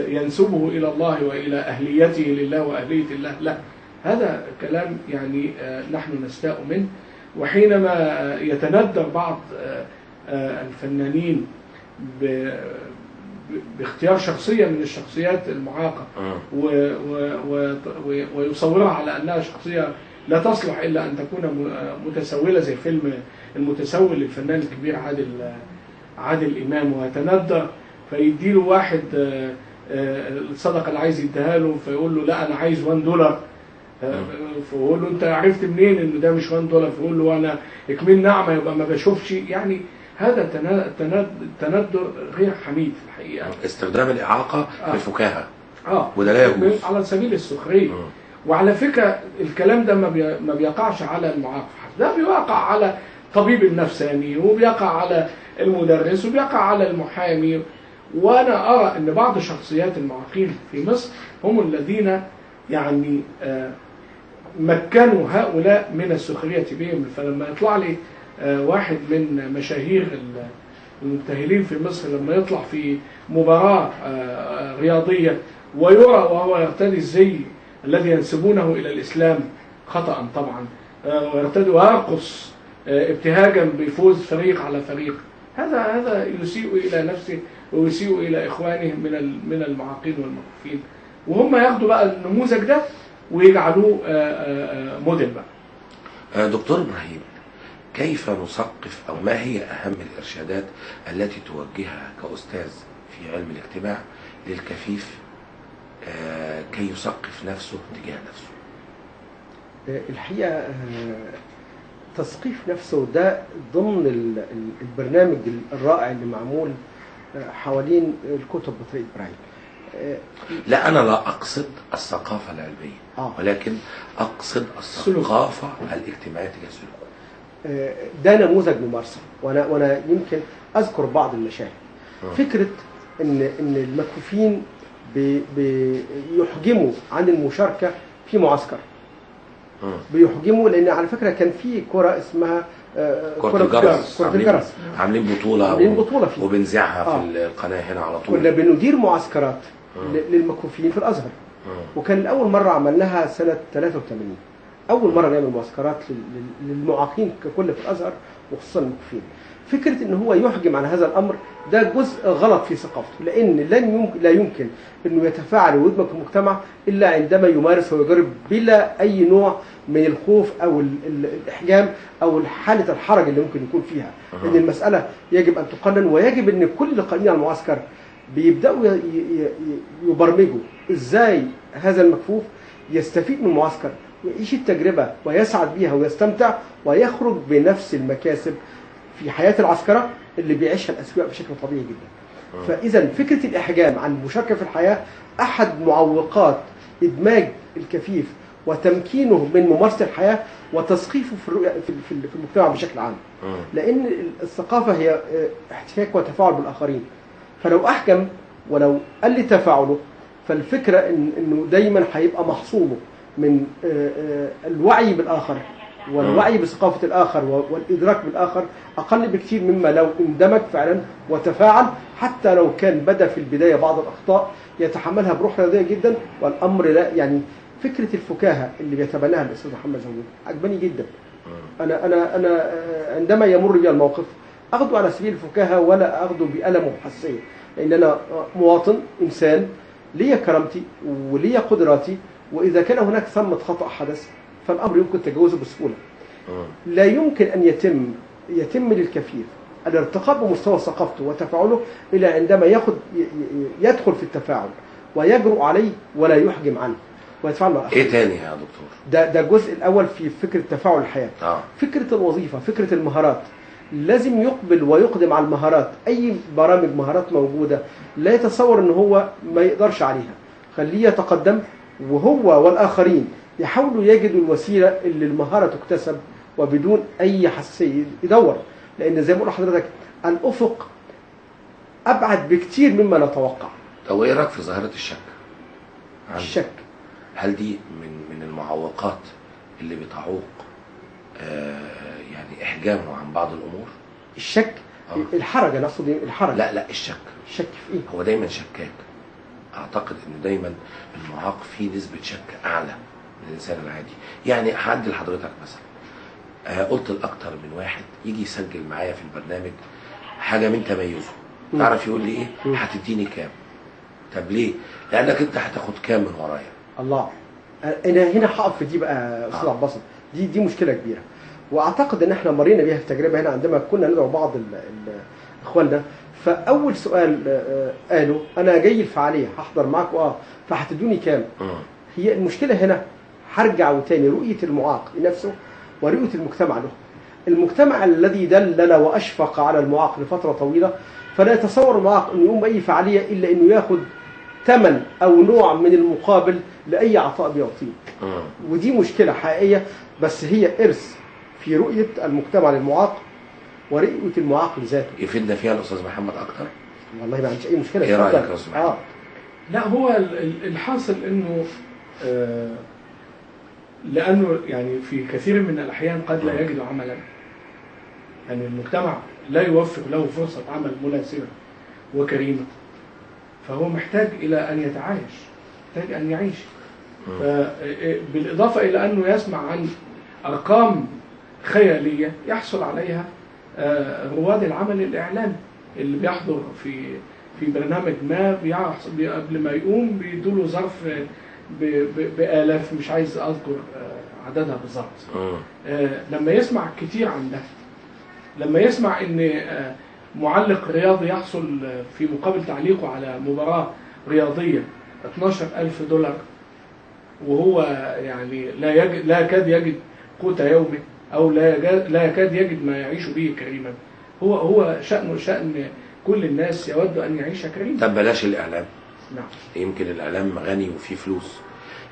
ينسبه الى الله والى اهليته لله واهليه الله له. هذا كلام يعني نحن نستاء منه. وحينما يتندر بعض الفنانين باختيار شخصية من الشخصيات المعاقة ويصورها على أنها شخصية لا تصلح إلا أن تكون متسولة، زي فيلم المتسول للفنان الكبير عادل إمام، ويتندر فيديله واحد الصدقة اللي عايز يديها له فيقول له لا أنا عايز $1، فيقول له أنت عرفت منين إنه ده مش $1؟ فيقول له أنا إكمل نعمة يبقى ما بشوفش. يعني هذا تندر غير حميد الحقيقة. استخدام الإعاقة بالفكاهة وده لا يجوز على سبيل السخرية. وعلى فكرة الكلام ده ما بيقعش على المعاق، ده بيوقع الطبيب النفساني، وبيقع على المدرس، وبيقع على المحامي. وأنا أرى أن بعض شخصيات المعاقين في مصر هم الذين يعني مكنوا هؤلاء من السخرية بهم. فلما يطلع لي واحد من مشاهير المبتهلين في مصر لما يطلع في مباراة رياضية ويرى وهو يرتدي الزي الذي ينسبونه إلى الإسلام خطأ طبعا، ويرتدي ويرقص ابتهاجا بفوز فريق على فريق، هذا يسيء إلى نفسه ويسيء إلى إخوانه من المعاقين والمكفوفين. وهم ياخدوا بقى النموذج ده ويجعلوه موديل بقى. دكتور إبراهيم، كيف نثقف أو ما هي أهم الإرشادات التي توجهها كأستاذ في علم الاجتماع للكفيف كي يثقف نفسه تجاه نفسه؟ الحقيقة تثقيف نفسه ده ضمن البرنامج الرائع اللي معمول حوالين الكتب بطريقة برايل. لا، أنا لا أقصد الثقافة العلمية، ولكن أقصد الثقافة الاجتماعية تجاه السلوك. ده نموذج ممارسة، وأنا يمكن أذكر بعض المشاهد. فكرة إن المكفوفين بيحجموا عن المشاركة في معسكر، بيحجموا، لأن على فكرة كان في كرة اسمها كرة الجرس، عاملين بطولة فيه، وبنذيعها في القناة هنا على طول. كنا بندير معسكرات للمكفوفين في الأزهر، وكان الأول مرة عملناها سنة 83، أول مرة نعمل معسكرات للمعاقين ككل في الأزهر وخصوصا المكفوفين. فكرة إن هو يحجم على هذا الأمر ده جزء غلط في ثقافته، لأن لا يمكن إنه يتفاعل ويدمج في المجتمع إلا عندما يمارس ويجرب بلا أي نوع من الخوف أو الإحجام أو حالة الحرج اللي ممكن يكون فيها. إن المسألة يجب أن تقنن، ويجب إن كل قائمين على المعسكر بيبدأوا يبرمجوا إزاي هذا المكفوف يستفيد من المعسكر ويعيش التجربة ويسعد بيها ويستمتع ويخرج بنفس المكاسب في حياة العسكرة اللي بيعيشها الأسواق بشكل طبيعي جدا. فإذا فكرة الإحجام عن المشاركة في الحياة أحد معوقات إدماج الكفيف وتمكينه من ممارسة الحياة وتثقيفه في المجتمع بشكل عام. لأن الثقافة هي احتكاك وتفاعل بالآخرين، فلو أحجم ولو قل تفاعله فالفكرة إنه دايما هيبقى محصوله من الوعي بالآخر والوعي بثقافة الآخر والإدراك بالآخر أقل بكثير مما لو اندمج فعلا وتفاعل، حتى لو كان بدأ في البداية بعض الأخطاء يتحملها بروح رياضية جدا. والأمر لا يعني فكرة الفكاهة اللي بيتبناها الأستاذ محمد زغلول عجباني جدا. أنا عندما يمر بي الموقف أخذه على سبيل الفكاهة ولا أخذه بألم وحساسية، لأن أنا مواطن إنسان لي كرامتي ولي قدراتي، وإذا كان هناك ثمة خطأ حدث فالأمر يمكن تجاوزه بسهولة. لا يمكن أن يتم للكفيف الارتقاء بمستوى ثقافته وتفاعله إلا عندما يدخل في التفاعل ويجرؤ عليه ولا يحجم عنه ويتفاعل مع الآخر. إيه تاني يا دكتور؟ ده الجزء الأول في فكرة تفاعل الحياة. فكرة الوظيفة، فكرة المهارات، لازم يقبل ويقدم على المهارات. أي برامج مهارات موجودة لا يتصور أنه هو ما يقدرش عليها، خليه يتقدم وهو والآخرين يحاولوا يجدوا الوسيلة اللي المهارة تكتسب وبدون أي حساسية يدور. لأن زي ما قلت لحضرتك الأفق أبعد بكتير مما نتوقع. طب إيه رأيك في ظاهرة الشك؟ الشك هل دي من المعوقات اللي بتعوق يعني إحجامه عن بعض الأمور؟ الشك الحرج، أنا أقصد الحرج. لا الشك في إيه؟ هو دايما شكاك. أعتقد إنه دايما المعاق فيه نسبة شك أعلى من الإنسان العادي. يعني هعدي لحضرتك مثلا قلت لأكتر من واحد يجي يسجل معايا في البرنامج حاجة من تميزه، تعرف يقول لي إيه؟ هتديني كام؟ طب ليه؟ لأنك أنت هتاخد كام من ورايا؟ الله، أنا هنا هقف في دي بقى أستاذ عباس. دي مشكلة كبيرة، وأعتقد إن إحنا مرينا بيها في تجربة هنا عندما كنا ندعو بعض إخواننا. فأول سؤال قالوا أنا جاي الفعالية هحضر معاكم فهتدوني كام؟ هي المشكلة هنا هرجع وتاني رؤية المعاق لنفسه ورؤية المجتمع له. المجتمع الذي دلل وأشفق على المعاق لفترة طويلة فلا يتصور المعاق أنه يقوم بأي فعالية إلا أنه يأخذ ثمن أو نوع من المقابل لأي عطاء بيعطيه. ودي مشكلة حقيقية، بس هي إرث في رؤيه المجتمع للمعاق ورؤيه المعاق لذاته. يفيدنا فيها الاستاذ محمد اكتر. والله ما عنديش اي مشكله. ايه رايك يا استاذ محمد؟ لا، هو الحاصل انه لانه يعني في كثير من الاحيان قد لا يجد عملا، يعني المجتمع لا يوفر له فرصه عمل مناسبه وكريمه، فهو محتاج الى ان يتعايش، محتاج ان يعيش. بالاضافه الى انه يسمع عن ارقام خياليه يحصل عليها رواد العمل الاعلامي اللي بيحضر في برنامج ما، قبل ما يقوم بيدوله ظرف بآلاف، مش عايز اذكر عددها بالظبط. لما يسمع كتير عن ده، لما يسمع ان معلق رياضي يحصل في مقابل تعليقه على مباراة رياضية 12,000 دولار، وهو يعني لا يكاد يجد قوت يومه، او لا يكاد يجد ما يعيش به كريما. هو شأن كل الناس يود ان يعيش كريما. طب بلاش الاعلام. نعم. يمكن الاعلام غني وفيه فلوس،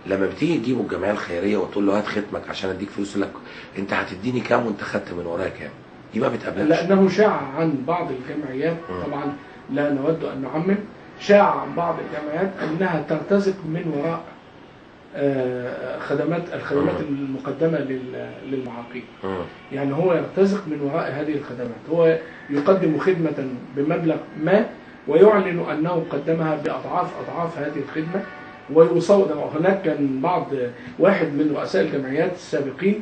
لما بتيجي تجيبه الجمعيه الخيريه وتقول له هات ختمك عشان اديك فلوس، يقول لك انت هتديني كام وانت خدت من ورايا كام؟ دي ما بتقابلش. لانه شاع عن بعض الجمعيات، طبعا لا نود ان نعمم، شاع عن بعض الجمعيات انها ترتزق من وراء الخدمات المقدمه للمعاقين. يعني هو يرتزق من وراء هذه الخدمات، هو يقدم خدمه بمبلغ ما ويعلن انه قدمها باضعاف هذه الخدمه، ويصور. هناك كان واحد من رؤساء الجمعيات السابقين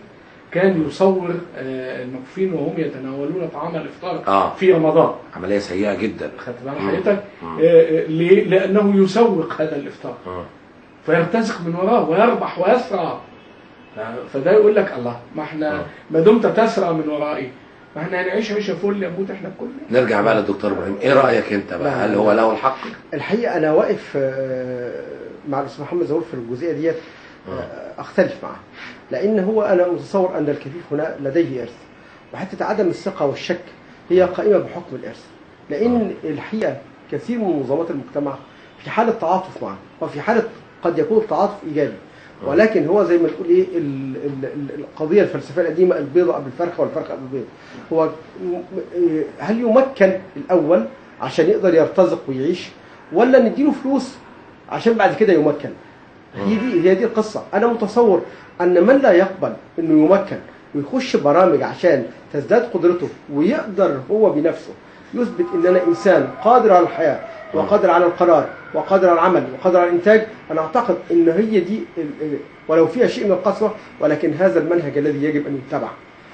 كان يصور المكفوفين وهم يتناولون طعام الافطار في رمضان. عمليه سيئه جدا. خدت بال حضرتك؟ لانه يسوق هذا الافطار، فيرتزق من وراه ويربح ويسرى. فده يقول لك الله، ما احنا ما دمت تسرى من ورائي، ما احنا هنعيش عيشه فل يموت احنا كلنا. نرجع بقى للدكتور ابراهيم، ايه رايك انت بقى؟ هل هو له الحق؟ الحقيقه انا واقف مع الاستاذ محمد زهور في الجزئيه ديت، اختلف معه، لان انا متصور ان الكفيف هنا لديه ارث، وحتى عدم الثقه والشك هي قائمه بحكم الارث، لان الحقيقه كثير من منظمات المجتمع في حاله تعاطف معه، وفي حاله قد يكون التعاطف ايجابي، ولكن هو زي ما تقول ايه القضيه الفلسفيه القديمه، البيضه قبل الفرخه والفرخه قبل البيض. هو هل يمكن الاول عشان يقدر يرتزق ويعيش، ولا نديله فلوس عشان بعد كده يمكن؟ هي دي القصه. انا متصور ان من لا يقبل انه يمكن ويخش برامج عشان تزداد قدرته ويقدر هو بنفسه يثبت ان انا انسان قادر على الحياه وقادر على القرار وقادر على العمل وقادر على الانتاج، انا اعتقد ان هي دي ولو فيها شيء من القسوه، ولكن هذا المنهج الذي يجب ان يتبع.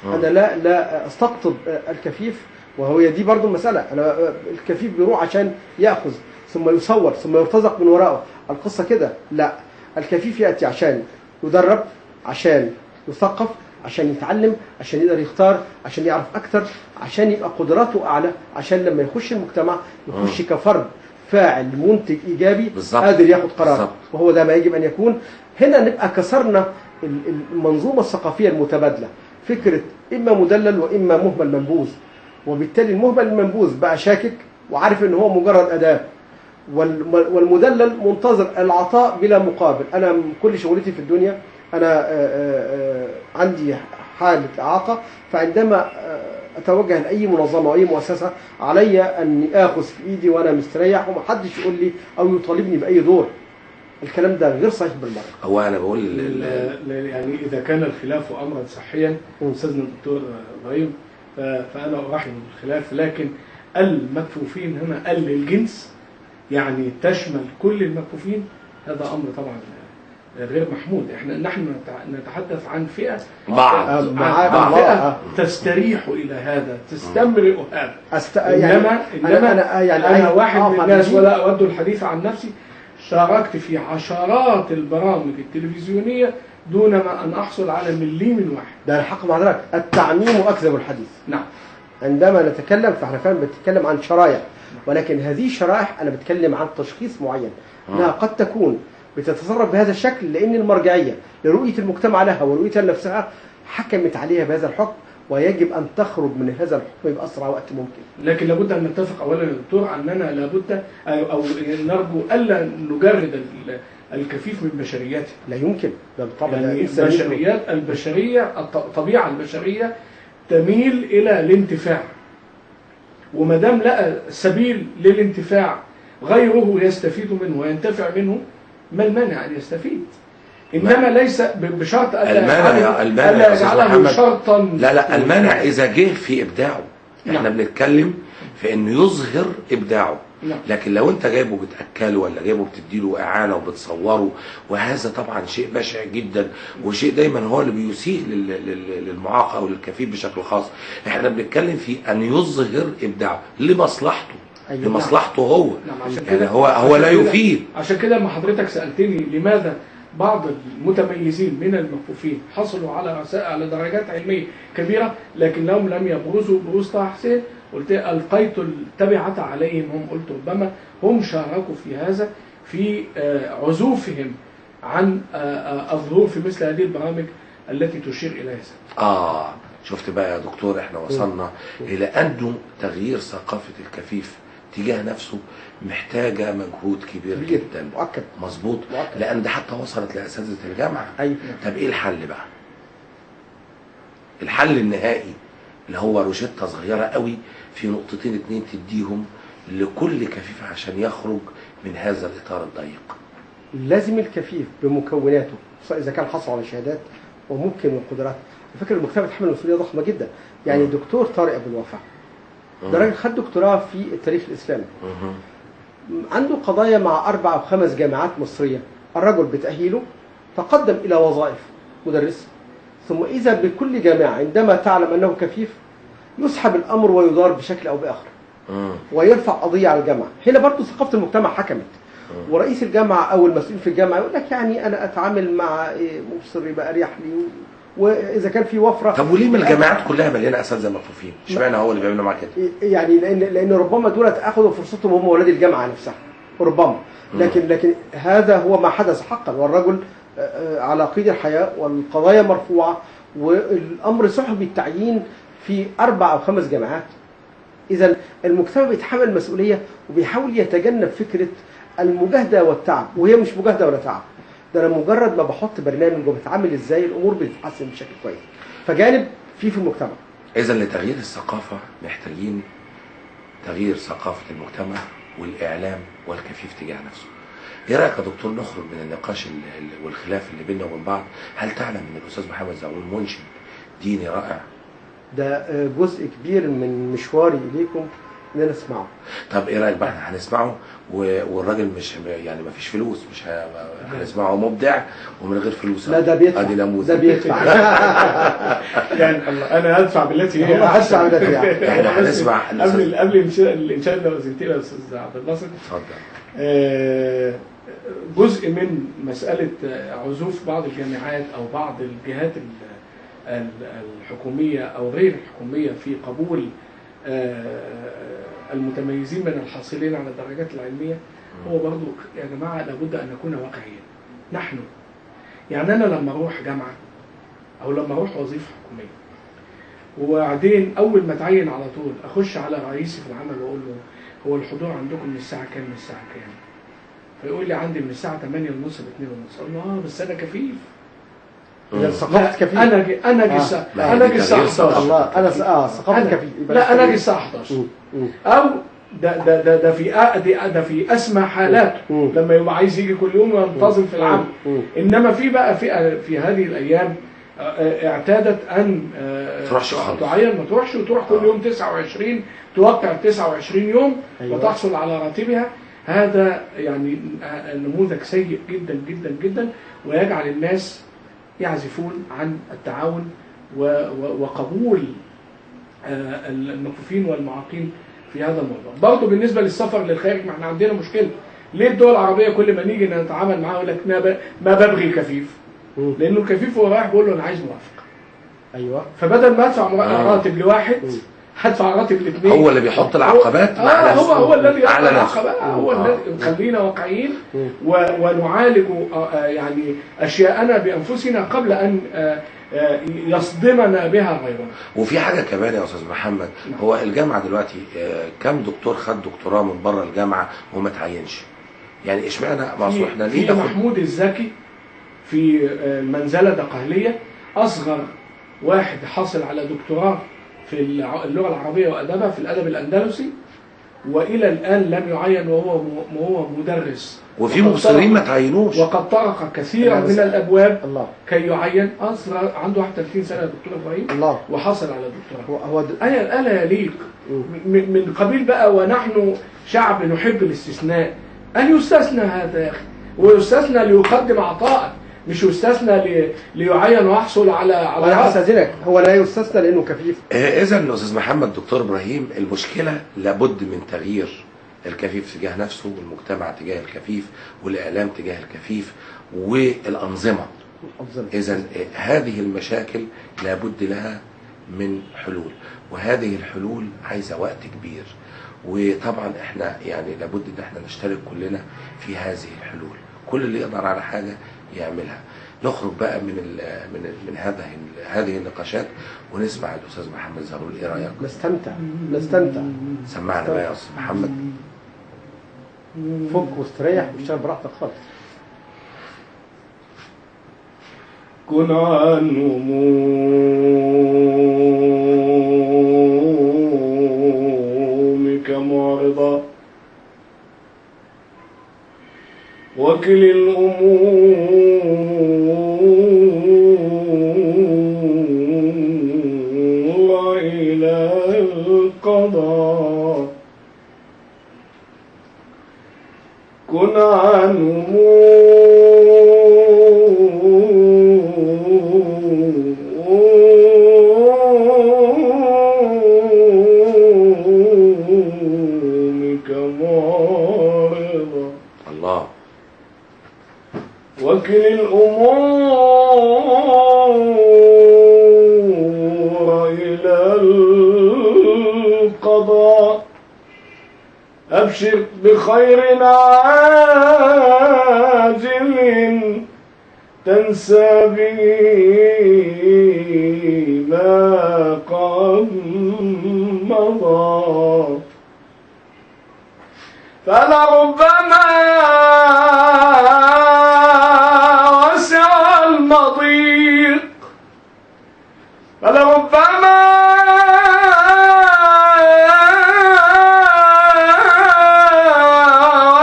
انا لا استقطب الكفيف، وهي دي برضو المساله. انا الكفيف بيروح عشان ياخذ ثم يصور ثم يرتزق من وراءه، القصه كده لا. الكفيف ياتي عشان يدرب، عشان يثقف، عشان يتعلم، عشان يقدر يختار، عشان يعرف اكتر، عشان يبقى قدراته اعلى، عشان لما يخش المجتمع يخش كفرد فاعل منتج ايجابي قادر ياخد قرار، وهو ده ما يجب ان يكون. هنا نبقى كسرنا المنظومه الثقافيه المتبادله، فكره اما مدلل واما مهمل منبوذ، وبالتالي المهمل المنبوذ بقى شاكك وعارف ان هو مجرد اداه، والمدلل منتظر العطاء بلا مقابل. انا كل شغلتي في الدنيا انا عندي حالة اعاقة، فعندما اتوجه لاي منظمة او اي مؤسسة علي ان اخذ في ايدي وانا مستريح، ومحدش يقول لي او يطالبني باي دور. الكلام ده غير صحيح بالمرة. هو انا بقول يعني اذا كان الخلاف امرا صحيا استاذنا الدكتور ابراهيم، فانا ارحب بالخلاف، لكن المكفوفين هنا للجنس، يعني تشمل كل المكفوفين، هذا امر طبعا غير محمود. نحن نتحدث عن فئه فئه تستريح الى هذا، تستمرئ هذا. انما انا واحد من الناس، ولا اود الحديث عن نفسي، شاركت في عشرات البرامج التلفزيونيه دون ما ان احصل على مليم واحد. ده الحق مع حضرتك، التعميم اكذب الحديث. نعم. عندما نتكلم فاحنا فعلا بنتكلم عن شرائح، ولكن هذه الشرائح انا بتكلم عن تشخيص معين، انها قد تكون بتتصرف بهذا الشكل لان المرجعيه لرؤيه المجتمع لها ورؤيتها لنفسها حكمت عليها بهذا الحكم، ويجب ان تخرج من هذا الحكم باسرع وقت ممكن. لكن لابد ان نتفق اولا يا دكتور اننا لابد او نرجو الا نجرد الكفيف من بشريته. لا يمكن، ده بالطبع يعني ده البشرية الطبيعة البشرية تميل إلى الانتفاع، وما دام لقى سبيل للانتفاع غيره يستفيد منه وينتفع منه، ما المانع أن يستفيد؟ إنما ليس بشرط ألا يجعله شرطا. لا المانع إذا جه في إبداعه. احنا بنتكلم في انه يظهر ابداعه. لكن لو انت جايبه بتاكله ولا جايبه بتديله اعانه وبتصوره، وهذا طبعا شيء بشع جدا، وشيء دايما هو اللي بيسيء للمعاق او للكفيف بشكل خاص. احنا بنتكلم في ان يظهر ابداعه لمصلحته. أيوة. لمصلحته هو. عشان يعني هو لا يفيد. عشان كده لما حضرتك سالتني لماذا بعض المتميزين من المكفوفين حصلوا على درجات علميه كبيره لكنهم لم يبرزوا بروز طه حسين، قلت ألقيت التبعة عليهم هم، قلت ربما هم شاركوا في هذا في عزوفهم عن الظهور في مثل هذه البرامج التي تشير إلى هذا. شفت بقى يا دكتور، احنا وصلنا إلى أنه تغيير ثقافة الكفيف تجاه نفسه محتاجة مجهود كبير جدا. مؤكد. مظبوط. لأن ده حتى وصلت لأساتذة الجامعة. أيوة. طب إيه الحل بقى؟ الحل النهائي اللي هو روشتة صغيرة قوي في نقطتين 2 تديهم لكل كفيف عشان يخرج من هذا الإطار الضيق. لازم الكفيف بمكوناته إذا كان حصل على شهادات وممكن وقدرات. الفكرة المجتمع يتحمل مسؤولية ضخمة جدا. يعني دكتور طارق أبو الوفا ده راجل خد دكتوراه في التاريخ الإسلامي. عنده قضايا مع 4 أو 5 جامعات مصرية. الرجل بتأهيله تقدم إلى وظائف مدرس، ثم إذا بكل جامعة عندما تعلم أنه كفيف يسحب الأمر ويدار بشكل أو بآخر ويرفع قضية على الجامعة. هنا برضه ثقافة المجتمع حكمت، ورئيس الجامعة أو المسؤول في الجامعة يقول لك يعني أنا أتعامل مع مبصر يبقى أريح لي، وإذا كان في وفرة. طب وليه من الجامعات كلها مليانة أساتذة مكفوفين؟ اشمعنى هو اللي بيعملوا معاه كده؟ يعني لأن ربما دول أخذوا فرصتهم هم ولاد الجامعة نفسها ربما، لكن هذا هو ما حدث حقا، والرجل على قيد الحياة والقضايا مرفوعة والأمر سحب التعيين في 4 أو 5 جامعات. إذا المجتمع بيتحمل المسؤولية وبيحاول يتجنب فكرة المجاهدة والتعب، وهي مش مجاهدة ولا تعب، ده أنا مجرد ما بحط برنامج وبتعامل إزاي الأمور بتتحسن بشكل كويس. فجانب في المجتمع. إذا لتغيير الثقافة محتاجين تغيير ثقافة المجتمع والإعلام والكفيف تجاه نفسه. ايه رايك يا دكتور نخرج من النقاش والخلاف اللي بيننا وبين بعض؟ هل تعلم ان الاستاذ محمد زغلول منشد ديني رائع؟ ده جزء كبير من مشواري اليكم ان انا اسمعه. طب ايه رايك بقى احنا هنسمعه والراجل مش يعني ما فيش فلوس، مش هنسمعه مبدع ومن غير فلوس. لا ده بيدفع. ادي نموذج. ده بيدفع. يعني انا هدفع بالتي هي هدفع بالتي هي. احنا هنسمع قبل الانشاء اللي وزنتيه يا استاذ عبد الناصر. اتفضل. جزء من مسألة عزوف بعض الجامعات أو بعض الجهات الحكومية أو غير الحكومية في قبول المتميزين من الحاصلين على الدرجات العلمية هو برضو يا جماعة لابد أن نكون واقعيين. نحن يعني أنا لما أروح جامعة أو لما أروح وظيفة حكومية وبعدين أول ما أتعين على طول أخش على رئيسي في العمل وأقول له هو الحضور عندكم من الساعة كام من الساعة كام؟ فيقول لي عندي من الساعة 8:30 ل 2:30. أقول له بس أنا كفيف. إذا ثقافة كفيف. أنا أجي الساعة 11. الله أنا ثقافة كفيف. لا أنا أجي الساعة 11. أو ده في أسمى حالات لما يبقى عايز يجي كل يوم وينتظم في العمل. إنما في بقى في هذه الأيام اعتادت أن تعين ما تروحش وتروح كل يوم 29 توقع 29 يوم وتحصل على راتبها. هذا يعني نموذج سيء جدا جدا جدا ويجعل الناس يعزفون عن التعاون وقبول المكفوفين والمعاقين في هذا الموضوع. برضه بالنسبة للسفر للخارج ما احنا عندنا مشكلة. ليه الدول العربية كل ما نيجي نتعامل معاه يقول لك ما ببغي الكفيف؟ لأنه الكفيف هو رايح بيقول له أنا عايز موافق. أيوه. فبدل ما أدفع راتب لواحد هدفع راتب ل2. هو اللي بيحط العقبات مع نفسه. هو الذي يحط العقبات. هو الذي خلينا واقعيين ونعالج يعني أشياءنا بأنفسنا قبل أن يصدمنا بها غيرنا. وفي حاجة كمان يا أستاذ محمد، هو الجامعة دلوقتي كم دكتور خد دكتوراه من بره الجامعة وما تعينش؟ يعني اشمعنى مصر احنا ليه في ناخد؟ محمود الزكي في المنزلة دقهلية، أصغر واحد حصل على دكتوراه في اللغة العربية وأدبها في الأدب الأندلسي، وإلى الآن لم يعين وهو مدرس. وفي مبصرين ما تعينوش، وقد طرق كثيرا من الأبواب الله كي يعين. أصغر عنده 31 سنة دكتور إبراهيم، الله وحصل على دكتوراه. هو ألا يليق من قبيل بقى ونحن شعب نحب الاستثناء أن يستثنى هذا يا أخي، ويستثنى ليقدم عطاء، مش يستثنى ليعين ويحصل على انا استاذنك، هو لا يستثنى لانه كفيف. اذا استاذ محمد دكتور ابراهيم، المشكله لابد من تغيير الكفيف تجاه نفسه، والمجتمع تجاه الكفيف، والاعلام تجاه الكفيف، والانظمه. اذا هذه المشاكل لابد لها من حلول، وهذه الحلول عايزه وقت كبير، وطبعا احنا يعني لابد ان احنا نشترك كلنا في هذه الحلول، كل اللي يقدر على حاجه يعملها. نخرج بقى من هذه النقاشات ونسمع الاستاذ محمد زغلول. ايه رايك؟ نستمتع. سمعنا بقى يا استاذ محمد. فك واستريح واشتغل براحتك خالص. كن عن همومك معرضا، وكل الأمور إلى القضاء. كن عن همومك معرضا. الله. وكل الأمور إلى القضاء. أبشر بخير عاجل تنسى به ما قد مضى. فلربما وسع المضيق، فلربما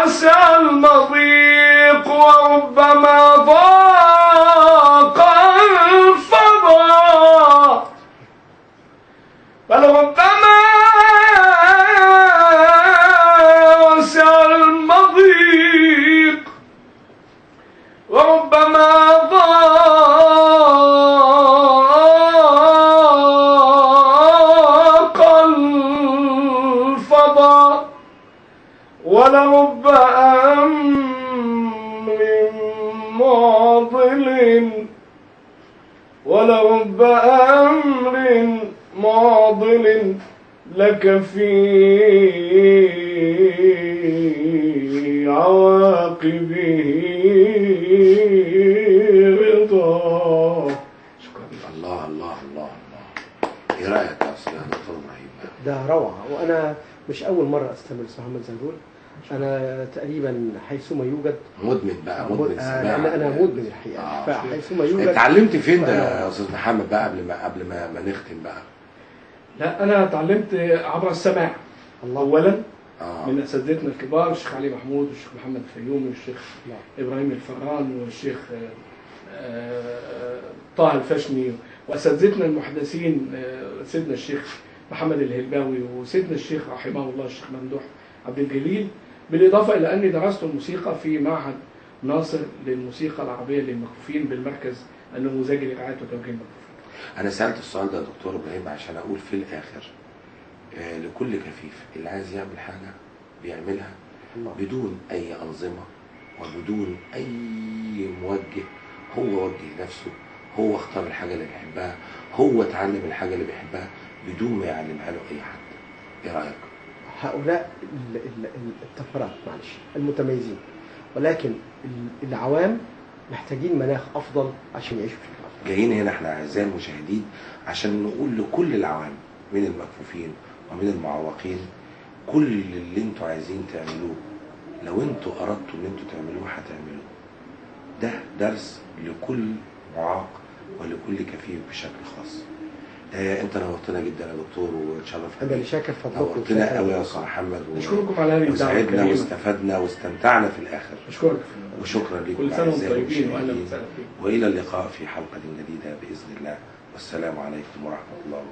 وسع المضيق، وربما ضاق الفضاء. فلربما وسع المضيق، وربما ضاق الفضاء. ولرب أمر معضل، ولرب أمر معضل لك في عواقبه رضا. شكرا. الله الله الله الله. ايه رايك يا استاذ دكتور ابراهيم؟ ده روعه، وانا مش اول مره استمر استاذ محمد زغلول. انا تقريبا حيثما يوجد مدمن بقى، مدمن سماع. انا مدمن الحقيقه. فحيثما يوجد. اتعلمت فين ده يا استاذ محمد بقى قبل ما نختم بقى؟ لا، أنا اتعلمت عبر السماع. الله. أولا من أساتذتنا الكبار، الشيخ علي محمود والشيخ محمد الفيومي والشيخ إبراهيم الفران والشيخ طه الفشني، وأساتذتنا المحدثين سيدنا الشيخ محمد الهلباوي وسيدنا الشيخ رحمه الله الشيخ ممدوح عبد الجليل، بالإضافة إلى أني درست الموسيقى في معهد ناصر للموسيقى العربية للمكفوفين بالمركز النموذجي لرعاية وتوجيه المكفوفين. أنا سألت السؤال ده يا دكتور إبراهيم عشان أقول في الآخر لكل كفيف اللي عايز يعمل حاجة بيعملها بدون أي أنظمة وبدون أي موجه. هو وجه نفسه، هو اختار الحاجة اللي بيحبها، هو اتعلم الحاجة اللي بيحبها بدون ما يعلمها له أي حد. إيه رأيك؟ هؤلاء الطفرات معلش المتميزين، ولكن العوام محتاجين مناخ أفضل عشان يعيشوا بشكل أفضل. جايين هنا احنا أعزائي المشاهدين عشان نقول لكل العوام من المكفوفين ومن المعوقين كل اللي انتوا عايزين تعملوه لو انتوا اردتوا ان انتوا تعملوه هتعملوه. ده درس لكل معاق ولكل كفيف بشكل خاص. انت نورتنا جدا يا دكتور وتشرفنا. انا اللي شاكر فضلكم. نورتنا قوي يا استاذ محمد نشكركم على هذه الدعوه وسعدنا الكريمه واستفدنا واستمتعنا في الاخر. اشكرك. وشكرا لكم. كل سنه وانتم طيبين واهلا وسهلا. والى اللقاء في حلقه جديده باذن الله، والسلام عليكم ورحمه الله وبركاته.